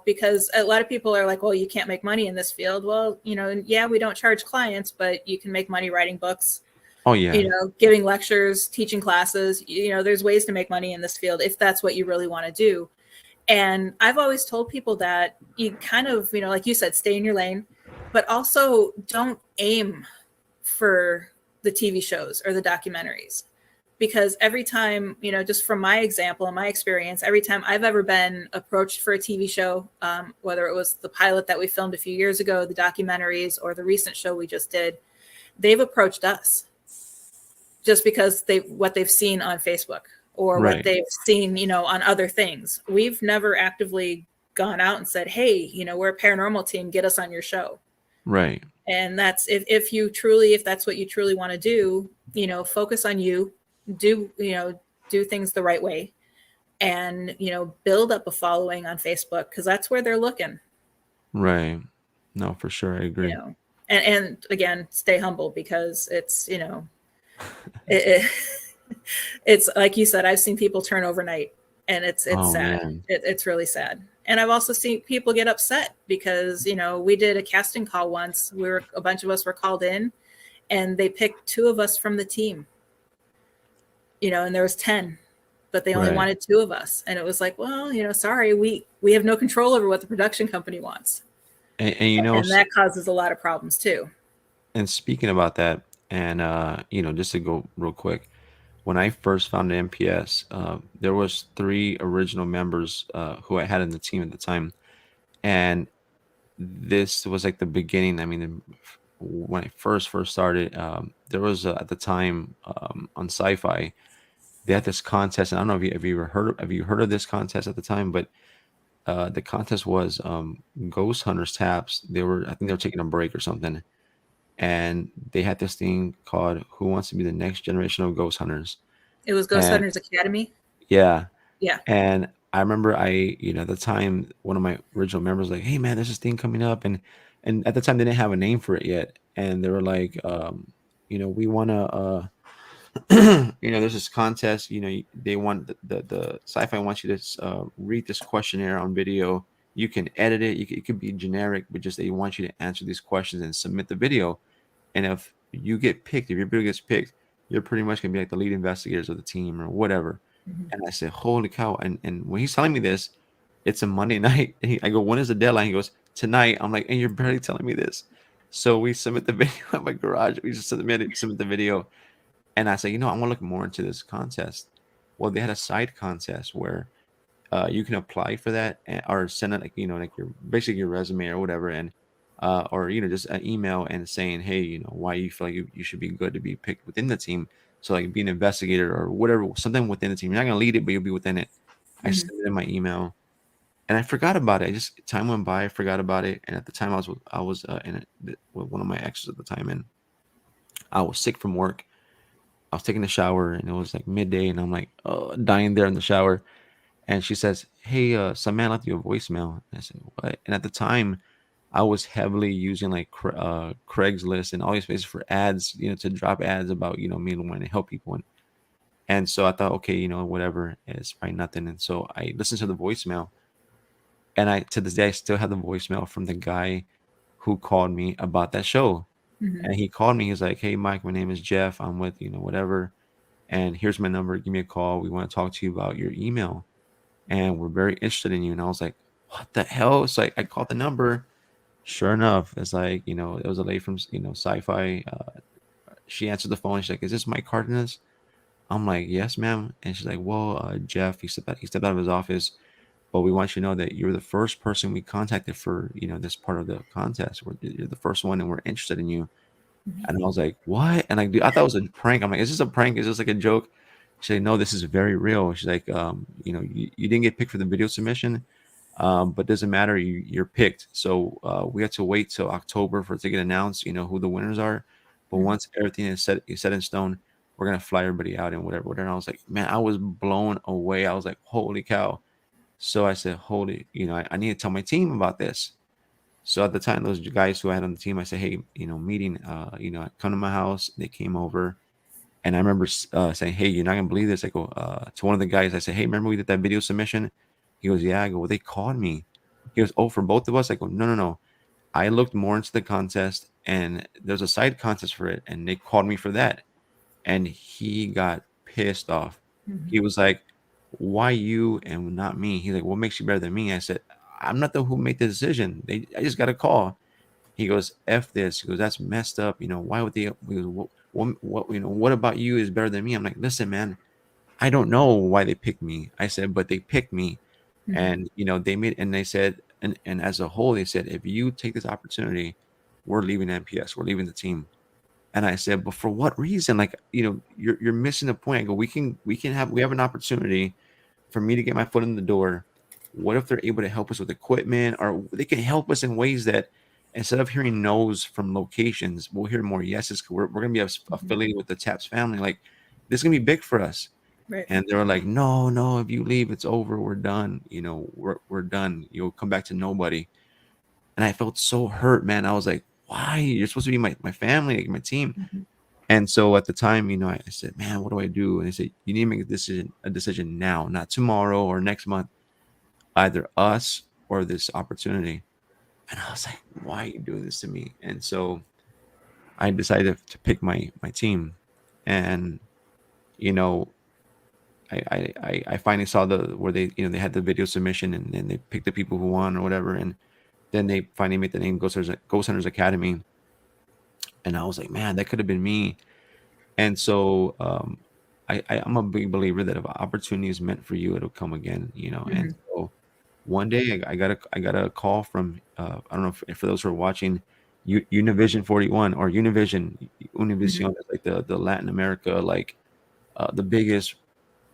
Because a lot of people are like, well, you can't make money in this field. Well, yeah, we don't charge clients, but you can make money writing books.
Oh, yeah.
Giving lectures, teaching classes. There's ways to make money in this field if that's what you really want to do. And I've always told people that you kind of, like you said, stay in your lane, but also don't aim for the TV shows or the documentaries. Because every time, just from my example and my experience, every time I've ever been approached for a TV show, whether it was the pilot that we filmed a few years ago, the documentaries, or the recent show we just did, they've approached us just because what they've seen on Facebook or
Right.
what they've seen, on other things. We've never actively gone out and said, hey, we're a paranormal team, get us on your show.
Right.
And that's if that's what you truly want to do, focus on you. Do things the right way, and build up a following on Facebook, because that's where they're looking.
Right. No, for sure, I agree.
And again, stay humble, because it's it's like you said, I've seen people turn overnight, and it's sad. It's really sad. And I've also seen people get upset because we did a casting call once. A bunch of us were called in, and they picked 2 of us from the team. And there was 10, but they only wanted 2 of us. And it was like, well, sorry, we have no control over what the production company wants.
And
that causes a lot of problems too.
And speaking about that, and just to go real quick, when I first founded MPS, there was 3 original members who I had in the team at the time. And this was like the beginning. I mean, when I first started, there was at the time on Sci-Fi, they had this contest, and I don't know if you heard of this contest at the time, but the contest was Ghost Hunters taps. I think they were taking a break or something, and they had this thing called "Who Wants to Be the Next Generation of Ghost Hunters."
It was Ghost Hunters Academy.
Yeah.
And
I remember at the time, one of my original members was like, "Hey man, there's this thing coming up," and at the time they didn't have a name for it yet, and they were like, we want to. There's this contest, they want the Sci-Fi wants you to read this questionnaire on video. You can edit it. It could be generic, but just they want you to answer these questions and submit the video. And if you get picked, if your video gets picked, you're pretty much going to be like the lead investigators of the team or whatever. Mm-hmm. And I said, holy cow. And when he's telling me this, it's a Monday night. And I go, when is the deadline? He goes, tonight. I'm like, and you're barely telling me this. So we submit the video at my garage. We just submit the video. And I said, I want to look more into this contest. Well, they had a side contest where you can apply for that, or send it, like, like your basically your resume or whatever, and or just an email and saying, hey, why you feel like you should be good to be picked within the team. So like be an investigator or whatever, something within the team. You're not gonna lead it, but you'll be within it. I
Mhm.
sent it in my email, and I forgot about it. I just time went by, I forgot about it, and at the time I was in it with one of my exes at the time, and I was sick from work. I was taking a shower, and it was like midday, and I'm like dying there in the shower. And she says, "Hey, some man left you a voicemail." And I said, "What?" And at the time, I was heavily using like Craigslist and all these places for ads, to drop ads about me wanting to help people. And so I thought, okay, whatever, it's probably nothing. And so I listened to the voicemail, and I to this day I still have the voicemail from the guy who called me about that show.
Mhm.
And he called me. He's like, "Hey, Mike, my name is Jeff. I'm with whatever, and here's my number. Give me a call. We want to talk to you about your email, and we're very interested in you." And I was like, "What the hell?" So I called the number. Sure enough, it's like, it was a lady from, Sci-Fi. She answered the phone. She's like, "Is this Mike Cardenas?" I'm like, "Yes, ma'am." And she's like, "Well, Jeff, he stepped out of his office, but we want you to know that you're the first person we contacted for, this part of the contest. You're the first one, and we're interested in you."
Mhm.
And I was like, "What?" And like, dude, I thought it was a prank. I'm like, "Is this a prank? Is this like a joke?" She's like, "No, this is very real." She's like, you didn't get picked for the video submission, but doesn't matter. You're picked. So we have to wait till October for it to get announced. Who the winners are. But
Mhm.
once everything is set in stone, we're gonna fly everybody out and whatever, whatever. And I was like, man, I was blown away. I was like, holy cow. So I said, holy, I need to tell my team about this. So at the time, those guys who I had on the team, I said, hey, meeting, come to my house. They came over, and I remember saying, "Hey, you're not gonna believe this." I go to one of the guys. I said, "Hey, remember we did that video submission?" He goes, "Yeah." I go, "Well, they called me." He goes, "Oh, for both of us?" I go, "No, no, no. I looked more into the contest, and there's a side contest for it, and they called me for that." And he got pissed off.
Mhm.
He was like, "Why you and not me?" He's like, "What makes you better than me?" I said, "I'm not the who made the decision. I just got a call." He goes, "F this." He goes, "That's messed up. Why would they?" He goes, what about you is better than me?" I'm like, "Listen, man, I don't know why they picked me." I said, "But they picked me."
Mhm.
And, and they said, and as a whole, they said, "If you take this opportunity, we're leaving NPS, we're leaving the team." And I said, "But for what reason? Like, you're missing the point." I go, we have an opportunity for me to get my foot in the door. What if they're able to help us with equipment, or they can help us in ways that instead of hearing no's from locations, we'll hear more yeses. 'Cause we're going to be
Mhm.
affiliated with the Taps family. Like, this is going to be big for us."
Right.
And they were like, "No, no, if you leave, it's over. We're done. We're done. You'll come back to nobody." And I felt so hurt, man. I was like, "Why? You're supposed to be my family, like my team."
Mhm.
And so at the time, I said, "Man, what do I do?" And they said, "You need to make a decision now, not tomorrow or next month, either us or this opportunity." And I was like, "Why are you doing this to me?" And so I decided to pick my team. And, you know, I finally saw the where they had the video submission, and then they picked the people who won or whatever. And then they finally made the name Ghost Hunters Academy. And I was like, man, that could have been me. And so I'm a big believer that if an opportunity is meant for you, it'll come again. And
Mhm.
so one day I got a call from I don't know if for those who are watching, Univision 41 or
Mhm.
Univision is like the Latin America, like the biggest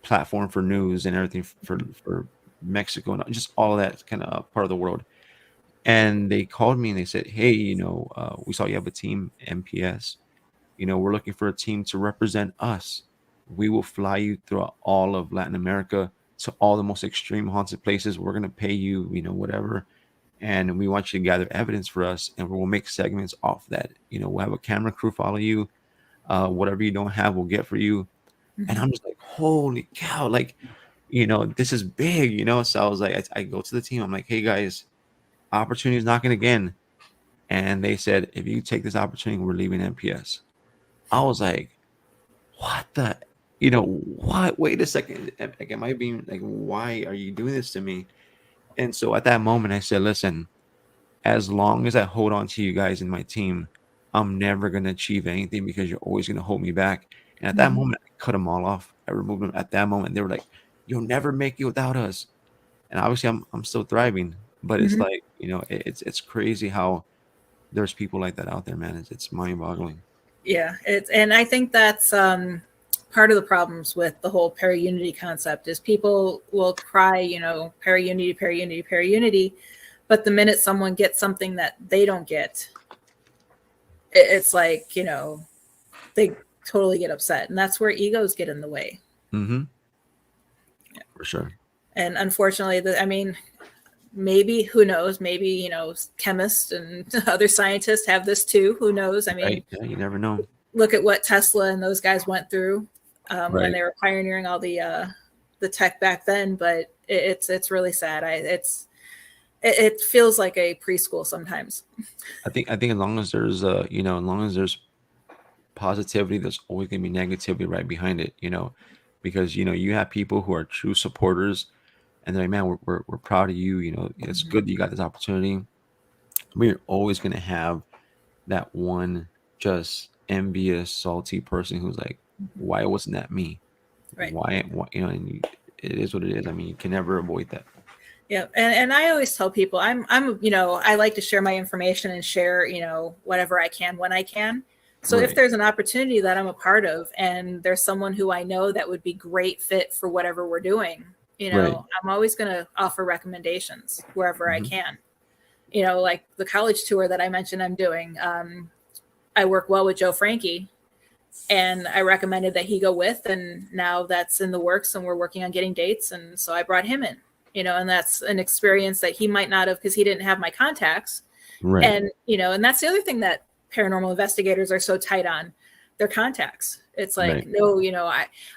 platform for news and everything for Mexico and just all of that kind of part of the world. And they called me and they said, "Hey, we saw you have a team, MPS. We're looking for a team to represent us. We will fly you throughout all of Latin America to all the most extreme haunted places. We're going to pay you, whatever. And we want you to gather evidence for us. And we'll make segments off that. We'll have a camera crew follow you. Whatever you don't have, we'll get for you." And
Mhm.
I'm just like, holy cow. Like, this is big, So I was like, I go to the team. I'm like, "Hey, guys, opportunity is knocking again." And they said, "If you take this opportunity, we're leaving NPS." I was like, what the, what? Wait a second. Like, am I being like, why are you doing this to me? And so at that moment, I said, "Listen, as long as I hold on to you guys in my team, I'm never going to achieve anything because you're always going to hold me back." And at that
Mhm.
moment, I cut them all off. I removed them at that moment. They were like, "You'll never make it without us." and obviously I'm still thriving. But it's
Mhm.
like, it's crazy how there's people like that out there, man. It's mind-boggling.
Yeah, and I think that's part of the problems with the whole para-unity concept is people will cry, para-unity, para-unity, para-unity, but the minute someone gets something that they don't get, it's like, they totally get upset, and that's where egos get in the way.
Mm-hmm. For sure.
And unfortunately, I mean, maybe, who knows, maybe, chemists and other scientists have this too, who knows. I mean,
Right. Yeah, you never know.
look at what Tesla and those guys went through when
Right.
they were pioneering all the tech back then. But it's really sad. It feels like a preschool sometimes.
I think as long as there's as long as there's positivity, there's always gonna be negativity right behind it, because you have people who are true supporters, and they're like, man, we're proud of you. It's
Mhm.
good that you got this opportunity. We're always gonna have that one just envious, salty person who's like, why wasn't that me?
Right.
Why it is what it is. I mean, you can never avoid that.
Yeah, and I always tell people I'm I like to share my information and share whatever I can when I can. So if
Right.
there's an opportunity that I'm a part of and there's someone who I know that would be great fit for whatever we're doing,
Right.
I'm always going to offer recommendations wherever I
Hmm.
can. Like the college tour that I mentioned I'm doing. I work well with Joe Frankie, and I recommended that he go with, and now that's in the works, and we're working on getting dates, and so I brought him in. And that's an experience that he might not have because he didn't have my contacts.
Right.
And and that's the other thing that paranormal investigators are so tight on, their contacts. It's like,
Right.
no,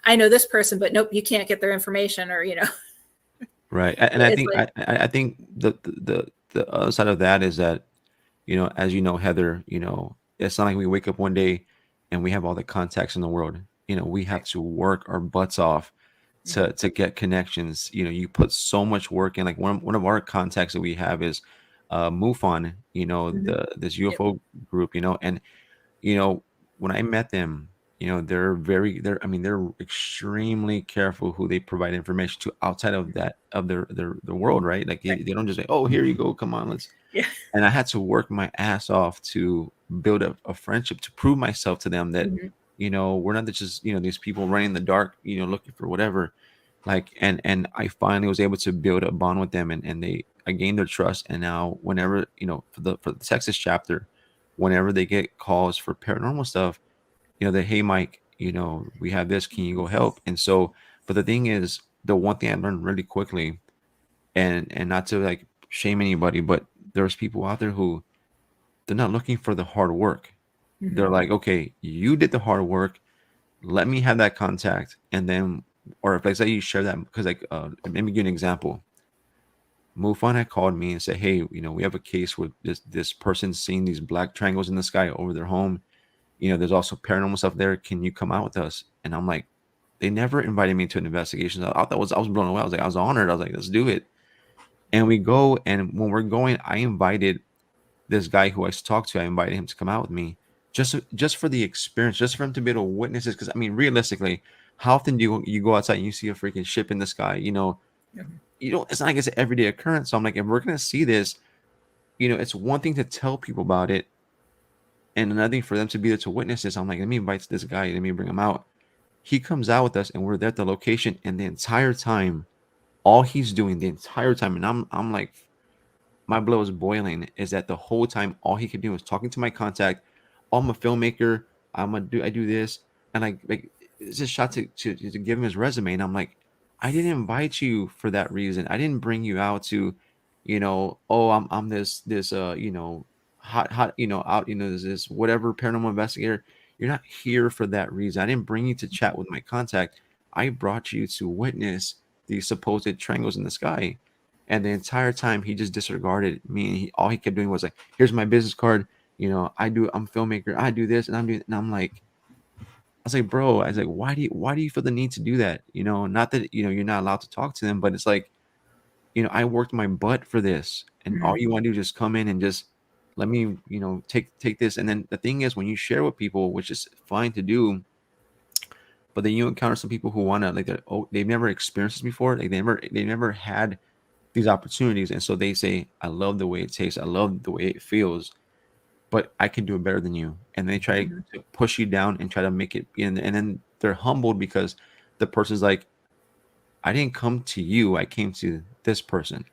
I know this person, but nope, you can't get their information, or
Right. And I
it's
think
like,
I think the other side of that is that, as you know, Heather, it's not like we wake up one day and we have all the contacts in the world. We have to work our butts off to get connections. You put so much work in. Like one of our contacts that we have is MUFON,
mhm.
this
Yep.
UFO group, and you know, when I met them, I mean, they're extremely careful who they provide information to outside of that, of their world, right? Like
Right.
they don't just say, oh, here you go, come on, let's.
Yeah.
And I had to work my ass off to build a friendship, to prove myself to them that,
Mhm.
we're not just, these people running in the dark, looking for whatever. Like, and I finally was able to build a bond with them, and I gained their trust. And now whenever, for the Texas chapter, whenever they get calls for paranormal stuff, that, hey Mike, we have this, can you go help? And so, but the thing is, the one thing I learned really quickly, and not to like shame anybody, but there's people out there who, they're not looking for the hard work. They're
Mhm.
like, okay, you did the hard work, let me have that contact. And then, or if, like, say you share that, because like, let me give you an example. Mufan had called me and said, hey, we have a case with this person seeing these black triangles in the sky over their home. There's also paranormal stuff there. Can you come out with us? And I'm like, they never invited me to an investigation. I was blown away. I was honored. I was like, let's do it. And we go, and when we're going, I invited this guy who I talked to. I invited him to come out with me, just for the experience, just for him to be able to witness this. Because I mean, realistically, how often do you go outside and you see a freaking ship in the sky?
Mhm.
You don't. It's not like it's an everyday occurrence. So I'm like, if we're gonna see this, it's one thing to tell people about it, and another thing for them to be there to witness this. I'm like, let me invite this guy, let me bring him out. He comes out with us, and we're there at the location, and the entire time, all he's doing the entire time, and I'm like, my blood was boiling, is that the whole time all he could do was talking to my contact. Oh, I'm a filmmaker. I do this, and like it's just shot to give him his resume, and I'm like, I didn't invite you for that reason. I didn't bring you out to, oh, I'm this hot out, this whatever paranormal investigator. You're not here for that reason. I didn't bring you to chat with my contact. I brought you to witness these supposed triangles in the sky. And the entire time he just disregarded me. And all he kept doing was like, here's my business card. I'm a filmmaker. I do this, and I'm doing, and I'm like, I was like, bro, I was like, why do you feel the need to do that? Not that, you're not allowed to talk to them, but it's like, I worked my butt for this, and all
Mhm.
you want to do is just come in and just let me, take this. And then the thing is, when you share with people, which is fine to do, but then you encounter some people who want to, like, oh, they've never experienced this before. Like they never had these opportunities. And so they say, I love the way it tastes, I love the way it feels, but I can do it better than you. And they try to push you down and try to make it, and then they're humbled because the person's like, I didn't come to you, I came to this person.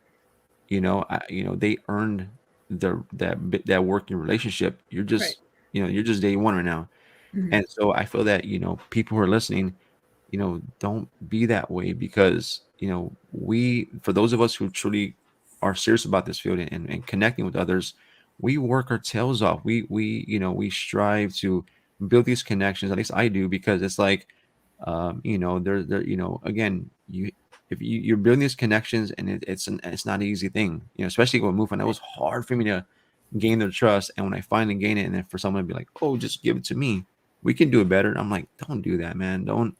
They earned that working relationship. You're just, you're just day one right now. And so I feel that, people who are listening, don't be that way, because, for those of us who truly are serious about this field and connecting with others, we work our tails off. We strive to build these connections. At least I do, because it's like, again, if you're building these connections, and it's not an easy thing, especially when moving. It was hard for me to gain their trust, and when I finally gain it, and then for someone to be like, oh, just give it to me, we can do it better. I'm like, don't do that, man. Don't,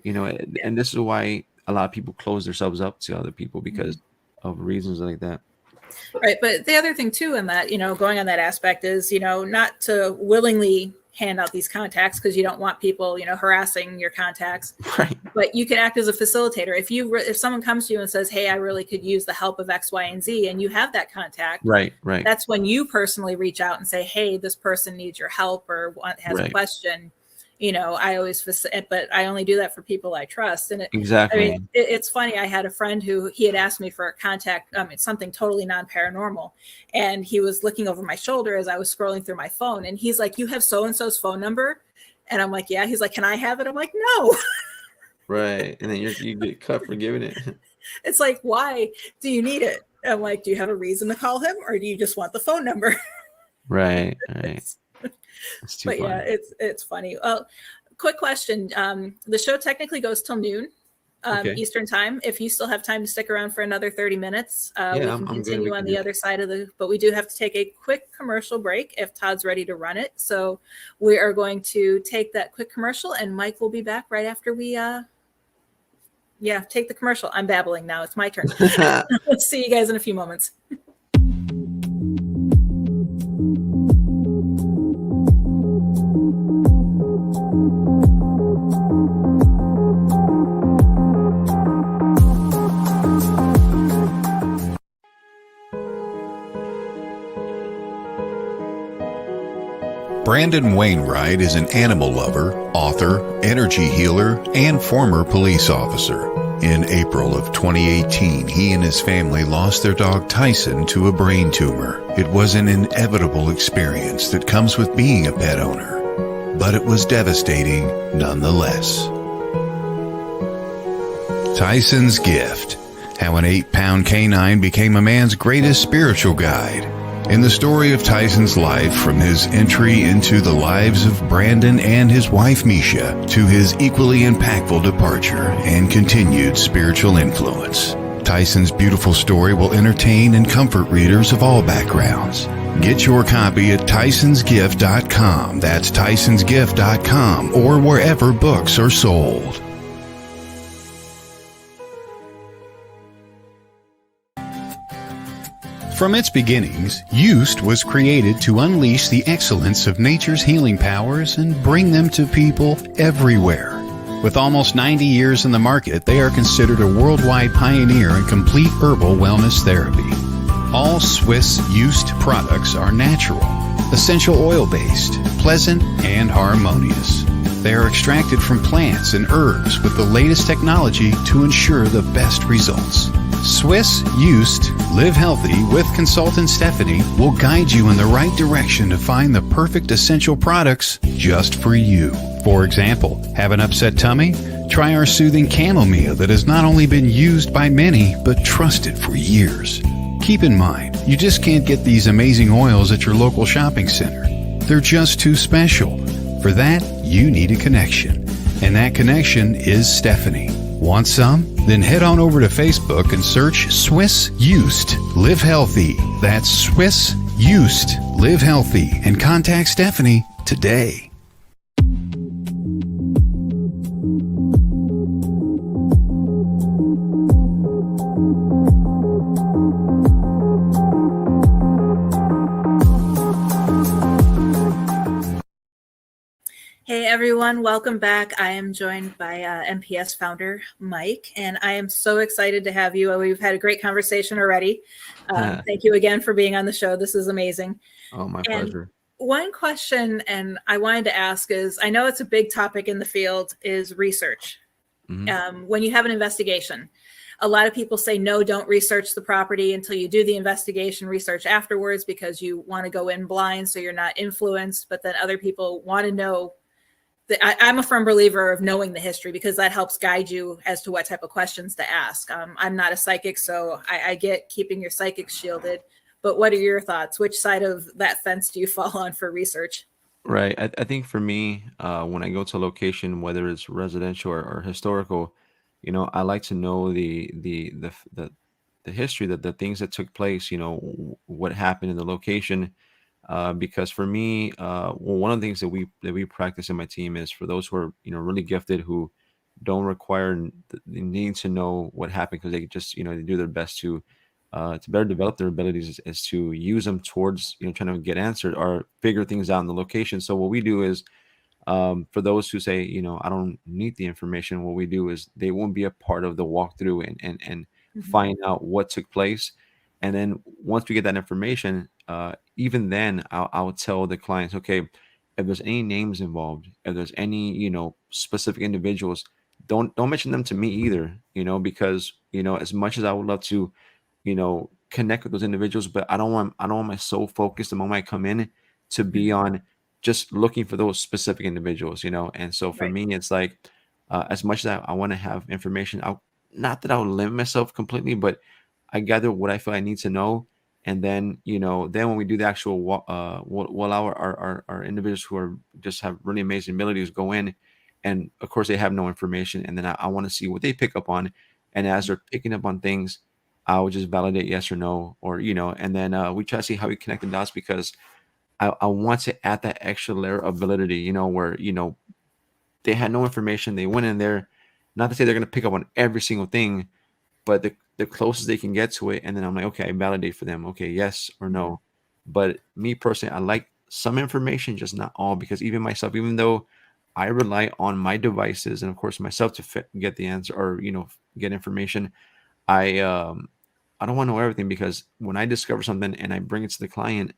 and this is why a lot of people close themselves up to other people, because of reasons like that.
Right. But the other thing too, in that, going on that aspect is, not to willingly hand out these contacts, because you don't want people, harassing your contacts.
Right.
But you can act as a facilitator. If someone comes to you and says, hey, I really could use the help of X, Y, and Z, and you have that contact.
Right.
That's when you personally reach out and say, hey, this person needs your help or has a question. I always, but I only do that for people I trust. And
exactly.
It's funny. I had a friend who he had asked me for a contact. It's something totally non-paranormal. And he was looking over my shoulder as I was scrolling through my phone. And he's like, you have so-and-so's phone number? And I'm like, yeah. He's like, can I have it? I'm like, no.
Right. And then you get cut for giving it.
It's like, why do you need it? I'm like, do you have a reason to call him, or do you just want the phone number?
Right.
But funny. Yeah, it's funny. Well, quick question. The show technically goes till noon Eastern time. If you still have time to stick around for another 30 minutes, we can continue on the other side of but we do have to take a quick commercial break if Todd's ready to run it. So we are going to take that quick commercial, and Mike will be back right after we take the commercial. I'm babbling now. It's my turn. Let's see you guys in a few moments.
Brandon Wainwright is an animal lover, author, energy healer, and former police officer. In April of 2018, he and his family lost their dog Tyson to a brain tumor. It was an inevitable experience that comes with being a pet owner, but it was devastating nonetheless. Tyson's Gift: How an 8-pound canine became a man's greatest spiritual guide. In the story of Tyson's life, from his entry into the lives of Brandon and his wife Misha, to his equally impactful departure and continued spiritual influence, Tyson's beautiful story will entertain and comfort readers of all backgrounds. Get your copy at tysonsgift.com. That's tysonsgift.com, or wherever books are sold. From its beginnings, Used was created to unleash the excellence of nature's healing powers and bring them to people everywhere. With almost 90 years in the market, they are considered a worldwide pioneer in complete herbal wellness therapy. All Swiss Used products are natural, essential oil-based, pleasant, and harmonious. They are extracted from plants and herbs with the latest technology to ensure the best results. Swiss Used Live Healthy with consultant Stephanie will guide you in the right direction to find the perfect essential products just for you. For example, have an upset tummy? Try our soothing chamomile that has not only been used by many, but trusted for years. Keep in mind, you just can't get these amazing oils at your local shopping center. They're just too special. For that, you need a connection. And that connection is Stephanie. Want some? Then head on over to Facebook and search Swiss Used Live Healthy. That's Swiss Used Live Healthy, and contact Stephanie today.
Hey everyone. Welcome back. I am joined by MPS founder Mike, and I am so excited to have you. We've had a great conversation already. Thank you again for being on the show. This is amazing.
Oh, my
And
pleasure.
one question, and I wanted to ask is, I know it's a big topic in the field, is research. When you have an investigation, a lot of people say, no, don't research the property until you do the investigation, research afterwards because you want to go in blind so you're not influenced. But then other people want to know. I'm a firm believer of knowing the history because that helps guide you as to what type of questions to ask. I'm not a psychic, so I get keeping your psychic shielded. But what are your thoughts? Which side of that fence do you fall on for research?
Right. I think for me, when I go to a location, whether it's residential or historical, I like to know the history, that the things that took place, what happened in the location. Because for me, well, one of the things that we practice in my team is for those who are really gifted, who don't require the need to know what happened, because they just they do their best to better develop their abilities, is to use them towards trying to get answered or figure things out in the location. So what we do is, for those who say, I don't need the information, what we do is they won't be a part of the walkthrough and find out what took place. And then once we get that information, even then I'll tell the clients, okay, if there's any names involved, if there's any, specific individuals, don't mention them to me either, because, as much as I would love to, connect with those individuals, but I don't want my sole focus the moment I come in to be on just looking for those specific individuals. And so for
Right.
me, it's like, as much as I want to have information, not that I'll limit myself completely, but I gather what I feel I need to know. And then, then when we do the actual, we'll allow our individuals who are just have really amazing abilities go in, and of course they have no information. And then I want to see what they pick up on. And as they're picking up on things, I would just validate yes or no, or, and then we try to see how we connect the dots, because I want to add that extra layer of validity, where, they had no information. They went in there, not to say they're going to pick up on every single thing, but the closest they can get to it. And then I'm like, okay, I validate for them. Okay, yes or no. But me personally, I like some information, just not all, because even myself, even though I rely on my devices and of course myself to get the answer, or, get information, I don't want to know everything, because when I discover something and I bring it to the client,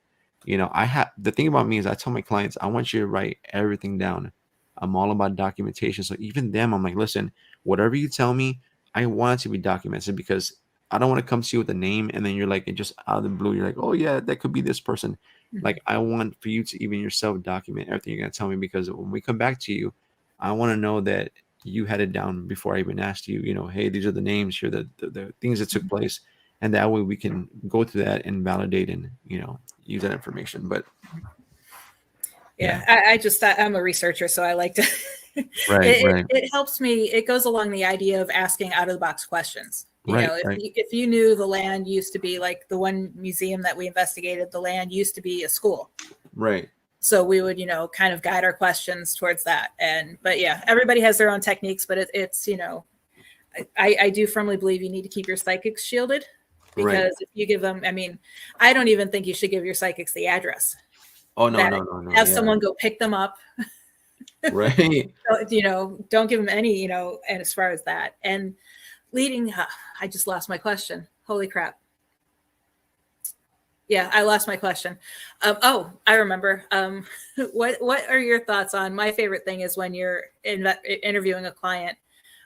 I have the thing about me is I tell my clients, I want you to write everything down. I'm all about documentation. So even them, I'm like, listen, whatever you tell me, I want it to be documented, because I don't want to come to you with a name and then you're like, it just out of the blue, you're like, oh yeah, that could be this person. Like, I want for you to even yourself document everything you're going to tell me, because when we come back to you, I want to know that you had it down before I even asked you, hey, these are the names here, the things that took place. And that way we can go through that and validate and, use that information. But
Yeah, I just thought I'm a researcher, so I like to.
Right.
It helps me. It goes along the idea of asking out of the box questions.
Right.
If you knew the land used to be, like the one museum that we investigated, the land used to be a school.
Right.
So we would, kind of guide our questions towards that. But yeah, everybody has their own techniques, but it's, I do firmly believe you need to keep your psychics shielded, because if you give them, I don't even think you should give your psychics the address.
Oh, no.
Have someone go pick them up.
Right.
Don't give them any, and as far as that. And I just lost my question. Holy crap. Yeah, I lost my question. I remember. What are your thoughts on, my favorite thing is when you're interviewing a client.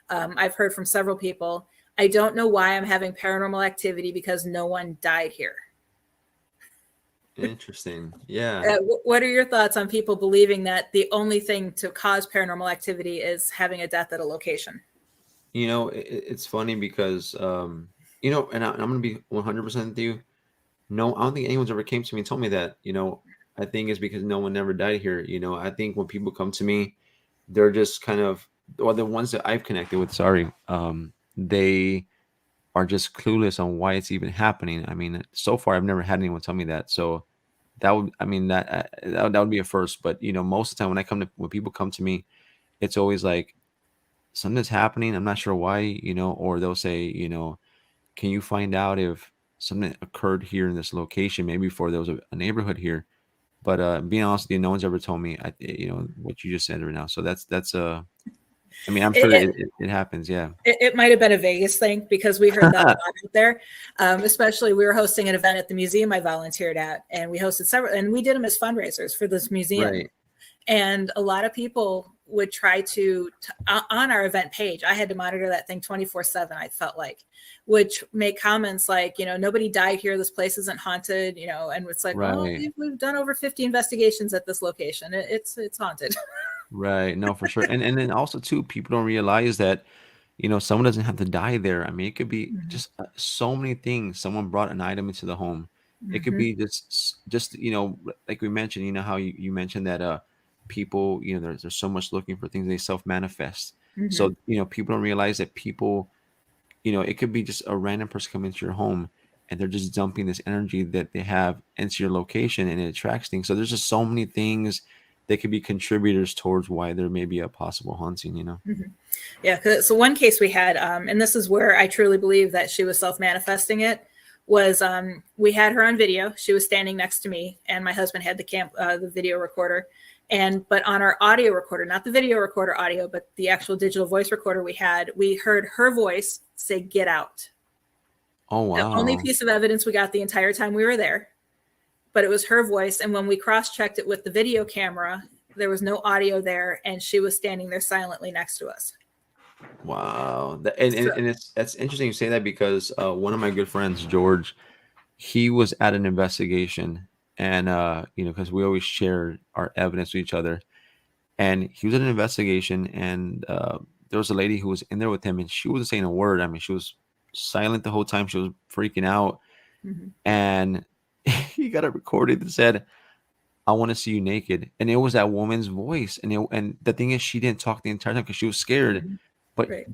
I've heard from several people, I don't know why I'm having paranormal activity because no one died here.
Interesting. Yeah.
What are your thoughts on people believing that the only thing to cause paranormal activity is having a death at a location?
It's funny because, and I'm going to be 100% with you. No, I don't think anyone's ever came to me and told me that. I think it's because no one ever died here. I think when people come to me, they're just kind of, or the ones that I've connected with, they are just clueless on why it's even happening. So far I've never had anyone tell me that. So that would, that would be a first. But most of the time when people come to me, it's always like something's happening. I'm not sure why, or they'll say, can you find out if something occurred here in this location, maybe before there was a neighborhood here? But being honest with you, no one's ever told me, what you just said right now. So that's I mean, I'm sure
It,
it happens. Yeah.
it might have been a Vegas thing because we heard that a lot out there. Especially, we were hosting an event at the museum I volunteered at, and we hosted several, and we did them as fundraisers for this museum.
Right.
And a lot of people would try to on our event page. I had to monitor that thing 24/7. I felt like, which make comments like, nobody died here. This place isn't haunted. And it's like, well,
Right.
we've done over 50 investigations at this location. It's haunted.
Right. No, for sure. And then also too, people don't realize that, someone doesn't have to die there. I mean, it could be
Mhm.
just so many things. Someone brought an item into the home. It could
Mhm.
be just like we mentioned, how you mentioned that people, there's so much looking for things they self-manifest.
Mhm.
So, people don't realize that people, it could be just a random person coming into your home and they're just dumping this energy that they have into your location and it attracts things. So there's just so many things that could be contributors towards why there may be a possible haunting.
Mhm. Yeah. So one case we had, and this is where I truly believe that she was self-manifesting it, was we had her on video. She was standing next to me, and my husband had the video recorder. But on our audio recorder, not the video recorder audio, but the actual digital voice recorder we heard her voice say, "Get out."
Oh,
The only
wow.
piece of evidence we got the entire time we were there, but it was her voice. And when we cross-checked it with the video camera, there was no audio there, and she was standing there silently next to us.
Wow. And,
So,
and, and that's interesting you say that because one of my good friends, George, he was at an investigation and, because we always share our evidence with each other. And he was at an investigation and there was a lady who was in there with him and she wasn't saying a word. I mean, she was silent the whole time. She was freaking out.
mhm,
And he got it recorded that said, "I want to see you naked." And it was that woman's voice. And the thing is, she didn't talk the entire time because she was scared.
mhm,
But
right.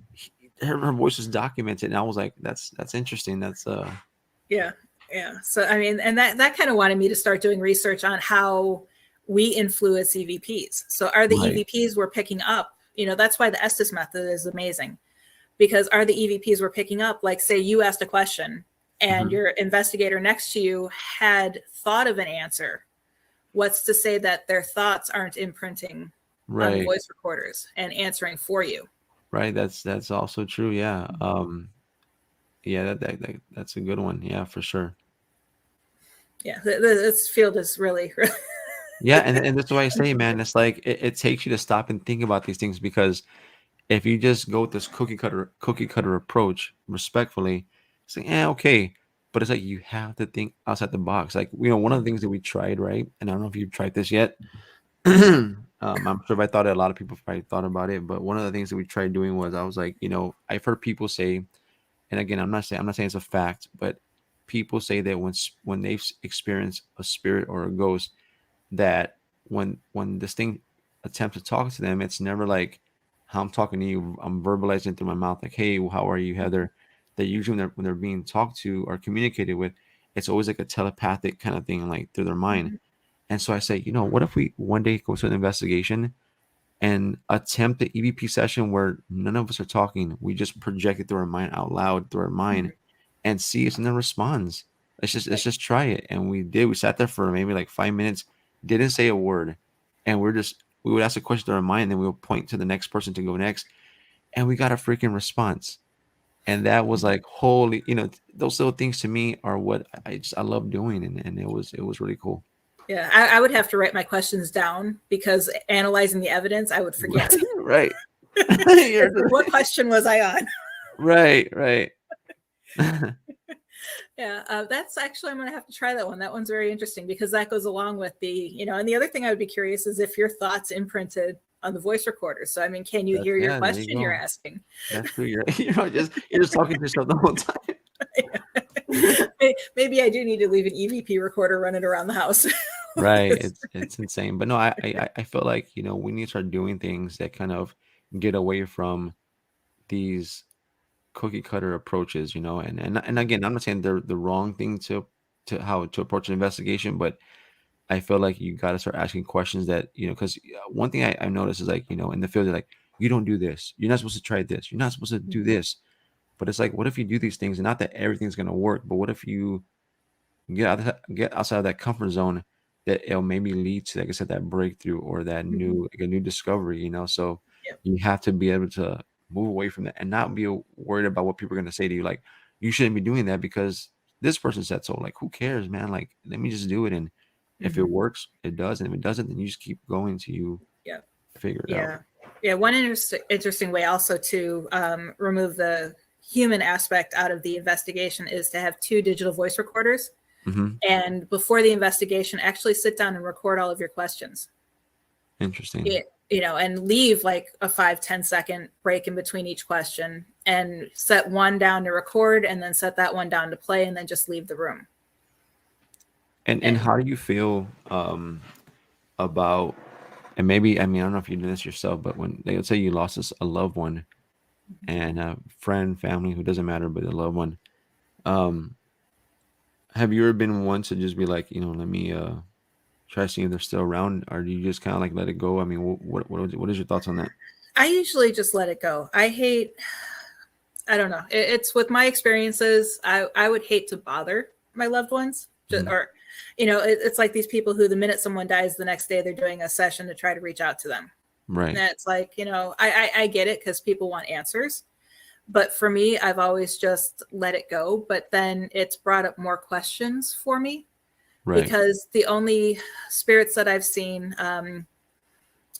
her voice was documented, and I was like, "That's interesting." That's
Yeah. Yeah. So, I mean, and that kind of wanted me to start doing research on how we influence EVPs. So, are the
right.
EVPs we're picking up? That's why the Estes method is amazing, because are the EVPs we're picking up, like, say you asked a question and
Mhm.
your investigator next to you had thought of an answer. What's to say that their thoughts aren't imprinting on the
Right,
voice recorders and answering for you?
right. That's also true. Yeah. Yeah. That's a good one. Yeah, for sure.
Yeah. This field is really,
Yeah, and that's why I say, man, it's like it takes you to stop and think about these things because if you just go with this cookie cutter approach respectfully, it's like, okay. But it's like you have to think outside the box. Like, one of the things that we tried, right? And I don't know if you've tried this yet. I'm sure if I thought it, a lot of people probably thought about it. But one of the things that we tried doing was I was like, I've heard people say, and again, I'm not saying it's a fact, but people say that when they've experienced a spirit or a ghost, that when this thing attempts to talk to them, it's never like how I'm talking to you. I'm verbalizing through my mouth, like, "Hey, how are you, Heather?" That usually when they're being talked to or communicated with, it's always like a telepathic kind of thing, like through their mind. And so I say, what if we one day go to an investigation and attempt the EVP session where none of us are talking? We just project it through our mind out loud through our mind and see if something responds. Let's just try it. And we did. We sat there for maybe like 5 minutes, didn't say a word. And we would ask a question to our mind, and then we would point to the next person to go next. And we got a freaking response. And that was like, holy, those little things to me are what I love doing. And it was really cool.
Yeah, I would have to write my questions down because analyzing the evidence, I would forget.
Right. You're
What question was I on?
right, right.
Yeah, that's actually, I'm going to have to try that one. That one's very interesting because that goes along with and the other thing I would be curious is if your thoughts imprinted on the voice recorder. So, I mean, can you hear your
Yeah, there you
question you're
go.
asking?
That's true. You're just talking to yourself the whole time.
Maybe I do need to leave an EVP recorder running around the house.
Right. It's insane. But no, I feel like, we need to start doing things that kind of get away from these cookie cutter approaches, and again, I'm not saying they're the wrong thing to how to approach an investigation, but I feel like you got to start asking questions that, because one thing I noticed is like, in the field, they're like, you don't do this. You're not supposed to try this. You're not supposed to do this. But it's like, what if you do these things and not that everything's going to work, but what if you get outside of that comfort zone that it'll maybe lead to, like I said, that breakthrough or that
Mhm.
new, like a new discovery, you know. So
Yep.
you have to be able to move away from that and not be worried about what people are going to say to you. Like, you shouldn't be doing that because this person said so. Like, who cares, man? Like, let me just do it. And if it
Mhm.
works, it does. And if it doesn't, then you just keep going till you
Yep.
figure it out.
Yeah. Yeah. One interesting way also to remove the human aspect out of the investigation is to have two digital voice recorders.
Hmm.
And before the investigation, actually sit down and record all of your questions.
Interesting.
And leave like a 5-10 second break in between each question and set one down to record and then set that one down to play and then just leave the room.
And how do you feel about, and maybe, I mean, I don't know if you do this yourself, but when they would say you lost a loved one and a friend, family, who doesn't matter, but a loved one, um, have you ever been one to just be like, let me try to see if they're still around, or do you just kind of like let it go? I mean, what is your thoughts on that?
I usually just let it go. I don't know. It's with my experiences. I would hate to bother my loved ones,
Mhm.
or, it's like these people who the minute someone dies, the next day they're doing a session to try to reach out to them. And
Right,
it's like, I get it because people want answers. But for me, I've always just let it go. But then it's brought up more questions for me
right.
because the only spirits that I've seen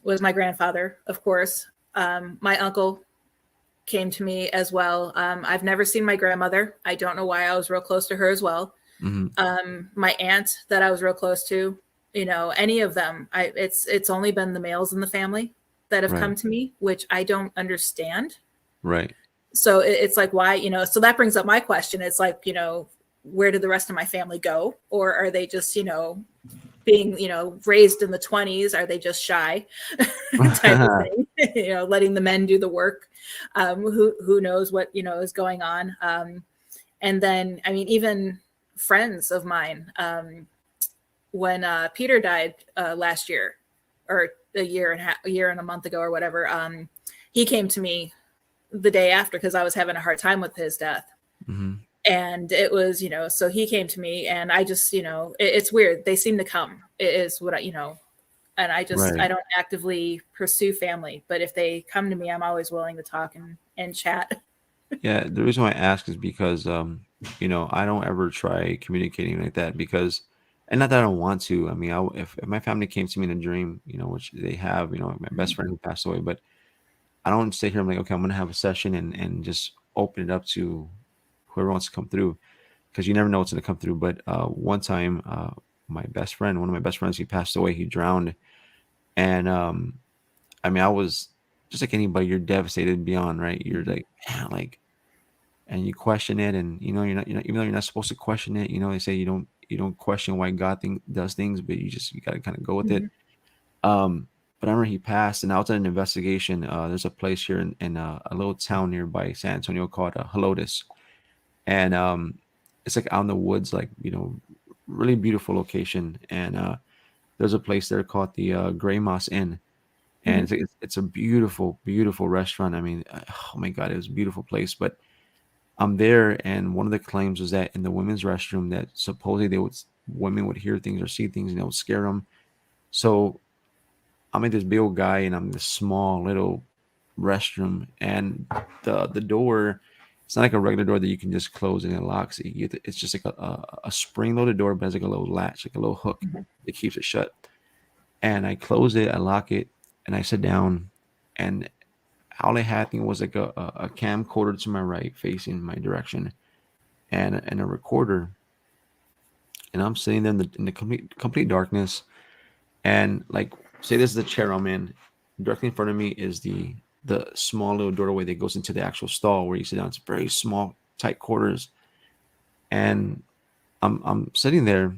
was my grandfather, of course. My uncle came to me as well. I've never seen my grandmother. I don't know why. I was real close to her as well.
Hmm.
My aunt that I was real close to, any of them. It's only been the males in the family that have
Right,
come to me, which I don't understand.
right.
So it's like, why, so that brings up my question. It's like, where did the rest of my family go? Or are they just, being, raised in the 20s? Are they just shy type of thing? Letting the men do the work. Who knows what, is going on. And then, I mean, even friends of mine, when Peter died last year, or a year and a month ago or whatever, he came to me the day after because I was having a hard time with his death.
Hmm.
And it was, so he came to me and I just, it's weird. They seem to come, it is what and I
Right.
don't actively pursue family, but if they come to me, I'm always willing to talk and chat.
Yeah, the reason why I ask is because I don't ever try communicating like that because, and not that I don't want to. I mean, if my family came to me in a dream, which they have, my best friend who passed away, but I don't sit here. I'm like, okay, I'm gonna have a session and just open it up to whoever wants to come through, because you never know what's gonna come through. But one time, one of my best friends, he passed away. He drowned, and I mean, I was just like anybody. You're devastated beyond, right? You're like, man, like, and you question it, and you're not, even though you're not supposed to question it. They say you don't question why God does things, but you got to kind of go with it.
Mhm.
But I remember he passed, and I was at an investigation. There's a place here in a little town nearby San Antonio called Helotes, and it's like out in the woods, like really beautiful location. And there's a place there called the Gray Moss Inn, and
Mhm.
it's a beautiful, beautiful restaurant. I mean, oh my God, it was a beautiful place. But I'm there, and one of the claims was that in the women's restroom, that supposedly women would hear things or see things, and it would scare them. So I'm in this big old guy, and I'm in this small little restroom, and the door, it's not like a regular door that you can just close and it locks. It's just like a spring-loaded door, but it's like a little latch, like a little hook
Mhm.
that keeps it shut. And I close it, I lock it, and I sit down, and all I had thing was like a camcorder to my right, facing my direction, and a recorder. And I'm sitting there in the complete darkness, and like, say this is the chair I'm in. Directly in front of me is the small little doorway that goes into the actual stall where you sit down. It's very small, tight quarters, and I'm sitting there,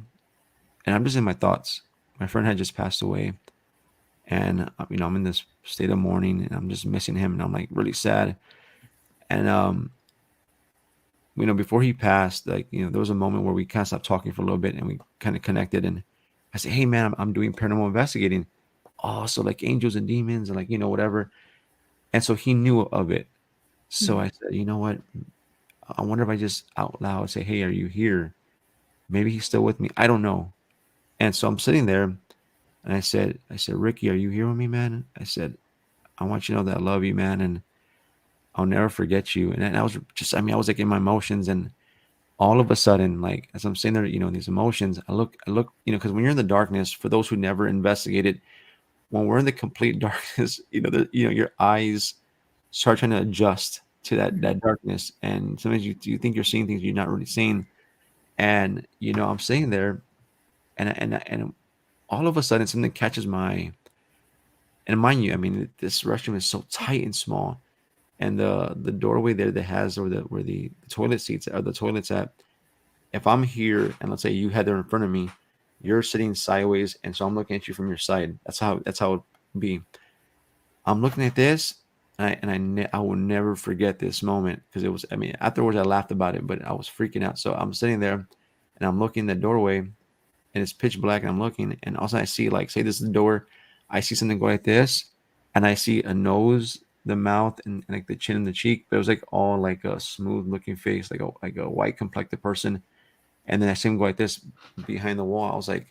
and I'm just in my thoughts. My friend had just passed away, and I'm in this state of mourning, and I'm just missing him, and I'm like really sad. And before he passed, like, there was a moment where we kind of stopped talking for a little bit, and we kind of connected. And I said, "Hey, man, I'm doing paranormal investigating. Oh, so like angels and demons and like, whatever." And so he knew of it. So I
Mhm.
said, "You know what? I wonder if I just out loud say, 'Hey, are you here?'" Maybe he's still with me. I don't know. And so I'm sitting there, and I said, Ricky, are you here with me, man? I said, I want you to know that I love you, man, and I'll never forget you. And I was just, I mean, I was like in my emotions, and all of a sudden, like as I'm sitting there, in these emotions, I look, because when you're in the darkness, for those who never investigated, when we're in the complete darkness, your eyes start trying to adjust to that darkness, and sometimes you think you're seeing things you're not really seeing. And I'm sitting there, and all of a sudden something catches my eye. And mind you, I mean, this restroom is so tight and small, and the doorway there that has, or where the toilet seats are, the toilets at. If I'm here and let's say you Heather in front of me, you're sitting sideways, and so I'm looking at you from your side. That's how it be. I'm looking at this, I will never forget this moment, because it was. I mean, afterwards I laughed about it, but I was freaking out. So I'm sitting there, and I'm looking at the doorway, and it's pitch black, and I'm looking, and also I see, like, say this is the door, I see something go like this, and I see a nose, the mouth, and like the chin and the cheek, but it was like all like a smooth looking face, like a white complected person. And then I see him go like this behind the wall. I was like,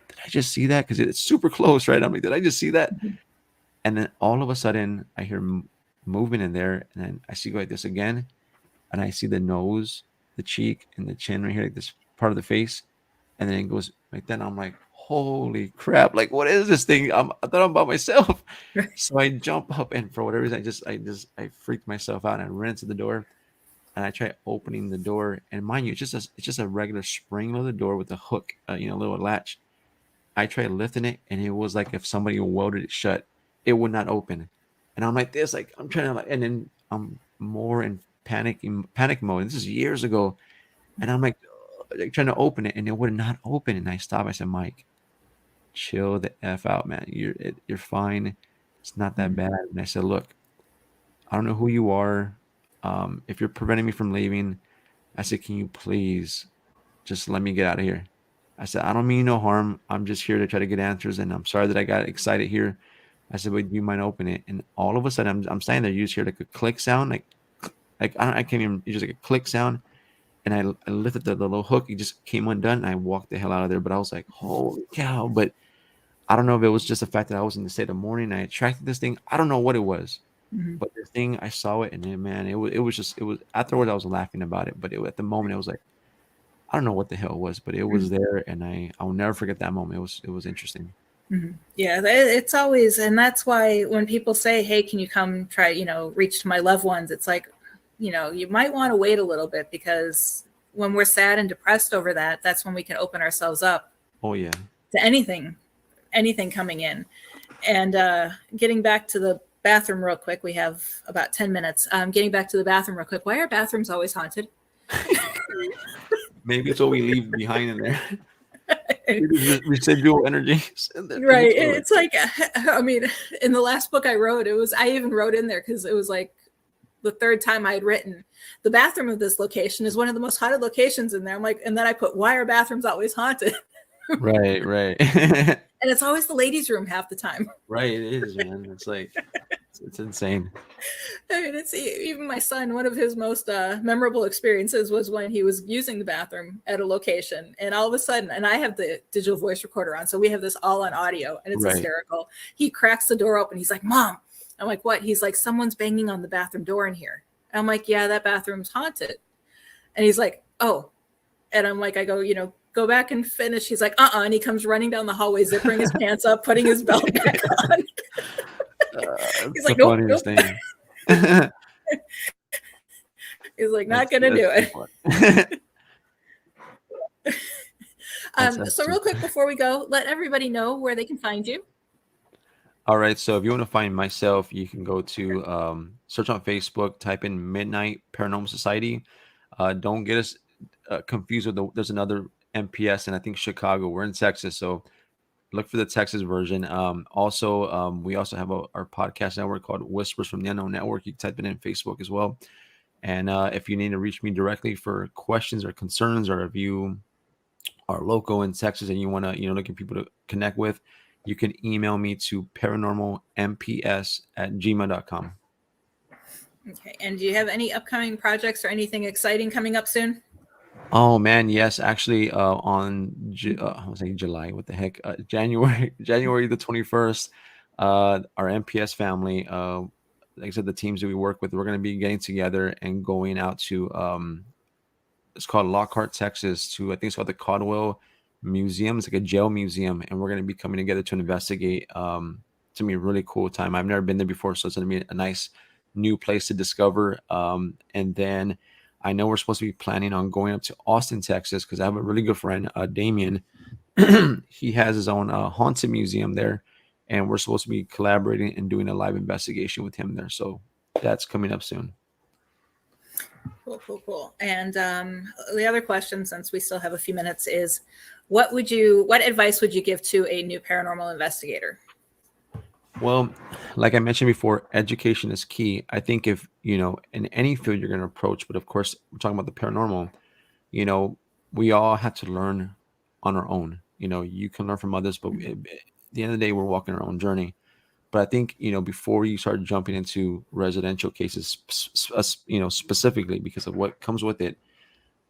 did I just see that? Because it's super close, right? I'm like, did I just see that? And then all of a sudden, I hear movement in there, and then I see go like this again, and I see the nose, the cheek, and the chin right here, like this part of the face, and then it goes like that. And I'm like, holy crap! Like, what is this thing? I thought I'm by myself. So I jump up, and for whatever reason, I freaked myself out, and I ran to the door. And I try opening the door, and mind you, it's just a regular spring of the door with a hook, little latch. I tried lifting it, and it was like if somebody welded it shut. It would not open, and I'm like this, like I'm trying to, like, and then I'm more in panic mode. And this is years ago, and I'm like trying to open it, and it would not open. And I stopped. I said, Mike, chill the f out, man. You're fine. It's not that bad. And I said, look, I don't know who you are. If you're preventing me from leaving, I said, can you please just let me get out of here? I said, I don't mean no harm. I'm just here to try to get answers, and I'm sorry that I got excited here. I said, would you mind open it? And all of a sudden, I'm standing there. You just hear like a click sound, like I can't even. You just like a click sound, and I lifted the little hook. It just came undone, and I walked the hell out of there. But I was like, holy cow! But I don't know if it was just the fact that I was in the state of mourning. I attracted this thing. I don't know what it was. But the thing, I saw it, and then, man, it was afterwards I was laughing about it, but at the moment it was like, I don't know what the hell it was, but it was there, and I'll never forget that moment. It was interesting.
Yeah, it's always, and that's why when people say, hey, can you come try, reach to my loved ones, it's like, you might want to wait a little bit, because when we're sad and depressed over that, that's when we can open ourselves up.
Oh yeah.
To anything coming in. And getting back to the bathroom real quick, we have about 10 minutes. Getting back to the bathroom real quick, why are bathrooms always haunted?
Maybe it's what we leave behind in there. Residual energy.
Right. It's like, I mean, in the last book I wrote, I even wrote in there, because it was like the third time I had written, the bathroom of this location is one of the most haunted locations in there. I'm like, and then I put, why are bathrooms always haunted?
Right.
And it's always the ladies' room half the time.
Right, it is, man. It's like, it's insane.
I mean, it's even my son, one of his most memorable experiences was when he was using the bathroom at a location, and all of a sudden, and I have the digital voice recorder on, so we have this all on audio, and it's hysterical. He cracks the door open. He's like, Mom. I'm like, what? He's like, someone's banging on the bathroom door in here. And I'm like, yeah, that bathroom's haunted. And he's like, oh. And I'm like, I go, go back and finish. He's like, and he comes running down the hallway, zipping his pants up, putting his belt back on. He's like, nope. He's like, not gonna do it. So real quick before we go, let everybody know where they can find you.
All right, so if you want to find myself, you can go to search on Facebook, type in Midnight Paranormal Society. Don't get us confused with there's another MPS, and I think Chicago. We're in Texas, so look for the Texas version. Also, we also have our podcast network called Whispers from the Unknown Network. You can type it in Facebook as well. And if you need to reach me directly for questions or concerns, or if you are local in Texas and you want to, looking people to connect with, you can email me to paranormalmps@gmail.com.
Okay. And do you have any upcoming projects or anything exciting coming up soon?
Oh man, yes, actually, I was saying July. What the heck? January the 21st. Our MPS family, like I said, the teams that we work with, we're going to be getting together and going out to it's called Lockhart, Texas, to I think it's called the Caldwell Museum. It's like a jail museum, and we're going to be coming together to investigate. It's gonna be a really cool time. I've never been there before, so it's going to be a nice new place to discover. And then I know we're supposed to be planning on going up to Austin, Texas, because I have a really good friend, Damien. He has his own haunted museum there, and we're supposed to be collaborating and doing a live investigation with him there. So that's coming up soon.
Cool. And the other question, since we still have a few minutes, is what advice would you give to a new paranormal investigator?
Well, like I mentioned before, education is key. I think if, in any field you're going to approach, but of course, we're talking about the paranormal, we all have to learn on our own. You can learn from others, but at the end of the day, we're walking our own journey. But I think, before you start jumping into residential cases, specifically because of what comes with it,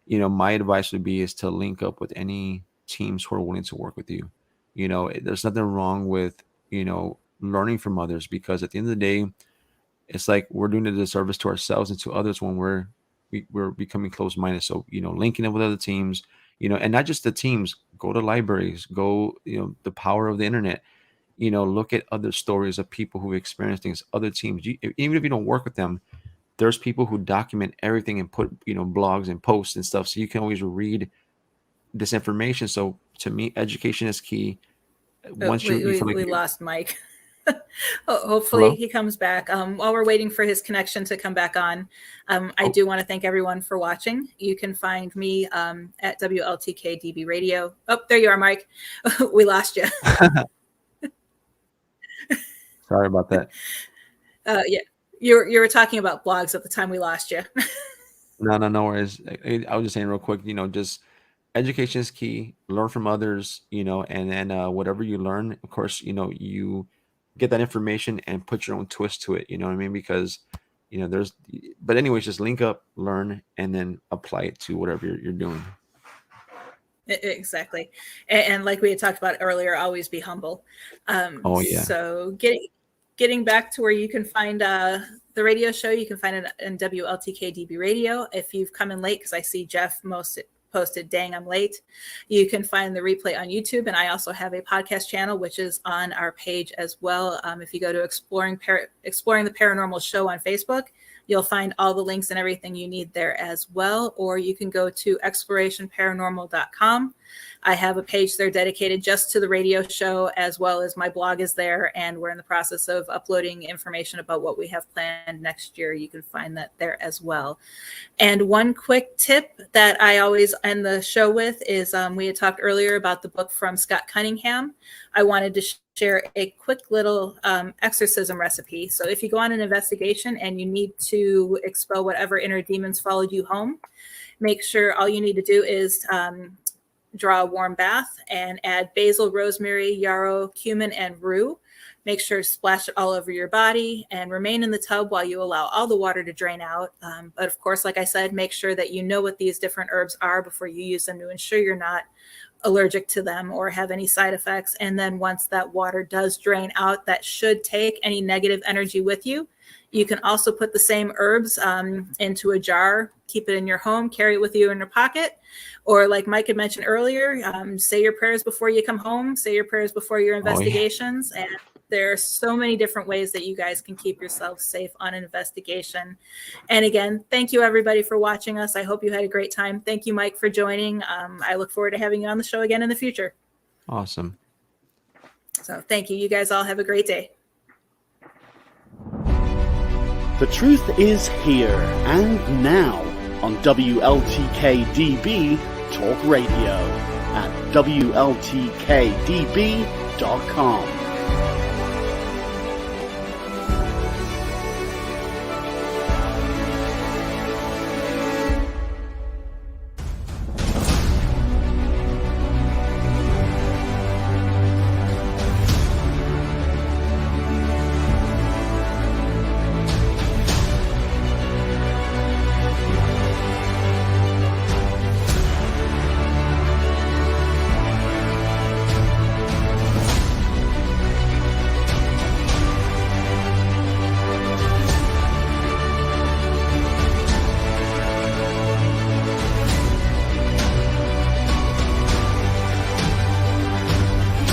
my advice would be is to link up with any teams who are willing to work with you. There's nothing wrong with, learning from others, because at the end of the day, it's like we're doing a disservice to ourselves and to others when we're becoming closed-minded. So, linking up with other teams, and not just the teams, go to libraries, go, the power of the internet, look at other stories of people who experienced things, other teams. Even if you don't work with them, there's people who document everything and put, blogs and posts and stuff. So you can always read this information. So to me, education is key.
Once we lost Mike. Hopefully
Hello?
He comes back. While we're waiting for his connection to come back on, I do want to thank everyone for watching. You can find me at WLTK DB Radio. Oh, there you are, Mike. We lost you.
Sorry about that.
Yeah, you were talking about blogs at the time we lost you.
No worries. I was just saying real quick, just education is key. Learn from others, and then whatever you learn, of course, you get that information and put your own twist to it. You know what I mean? Because, but anyways, just link up, learn, and then apply it to whatever you're doing.
Exactly. And like we had talked about earlier, always be humble.
Oh yeah.
So getting back to where you can find the radio show, you can find it in WLTK DB Radio. If you've come in late, because I see Jeff posted, dang, I'm late. You can find the replay on YouTube, and I also have a podcast channel, which is on our page as well. If you go to Exploring the Paranormal Show on Facebook, you'll find all the links and everything you need there as well. Or you can go to explorationparanormal.com. I have a page there dedicated just to the radio show, as well as my blog is there. And we're in the process of uploading information about what we have planned next year. You can find that there as well. And one quick tip that I always end the show with is we had talked earlier about the book from Scott Cunningham. I wanted to share a quick little exorcism recipe. So if you go on an investigation and you need to expel whatever inner demons followed you home, make sure all you need to do is draw a warm bath and add basil, rosemary, yarrow, cumin, and rue. Make sure to splash it all over your body and remain in the tub while you allow all the water to drain out. But of course, like I said, make sure that you know what these different herbs are before you use them to ensure you're not allergic to them or have any side effects. And then once that water does drain out, that should take any negative energy with you. You can also put the same herbs into a jar, keep it in your home, carry it with you in your pocket. Or like Mike had mentioned earlier, say your prayers before you come home, say your prayers before your investigations. Oh, yeah. And there are so many different ways that you guys can keep yourselves safe on an investigation. And again, thank you everybody for watching us. I hope you had a great time. Thank you, Mike, for joining. I look forward to having you on the show again in the future.
Awesome.
So thank you. You guys all have a great day.
The truth is here and now on WLTK-DB Talk Radio at WLTKDB.com.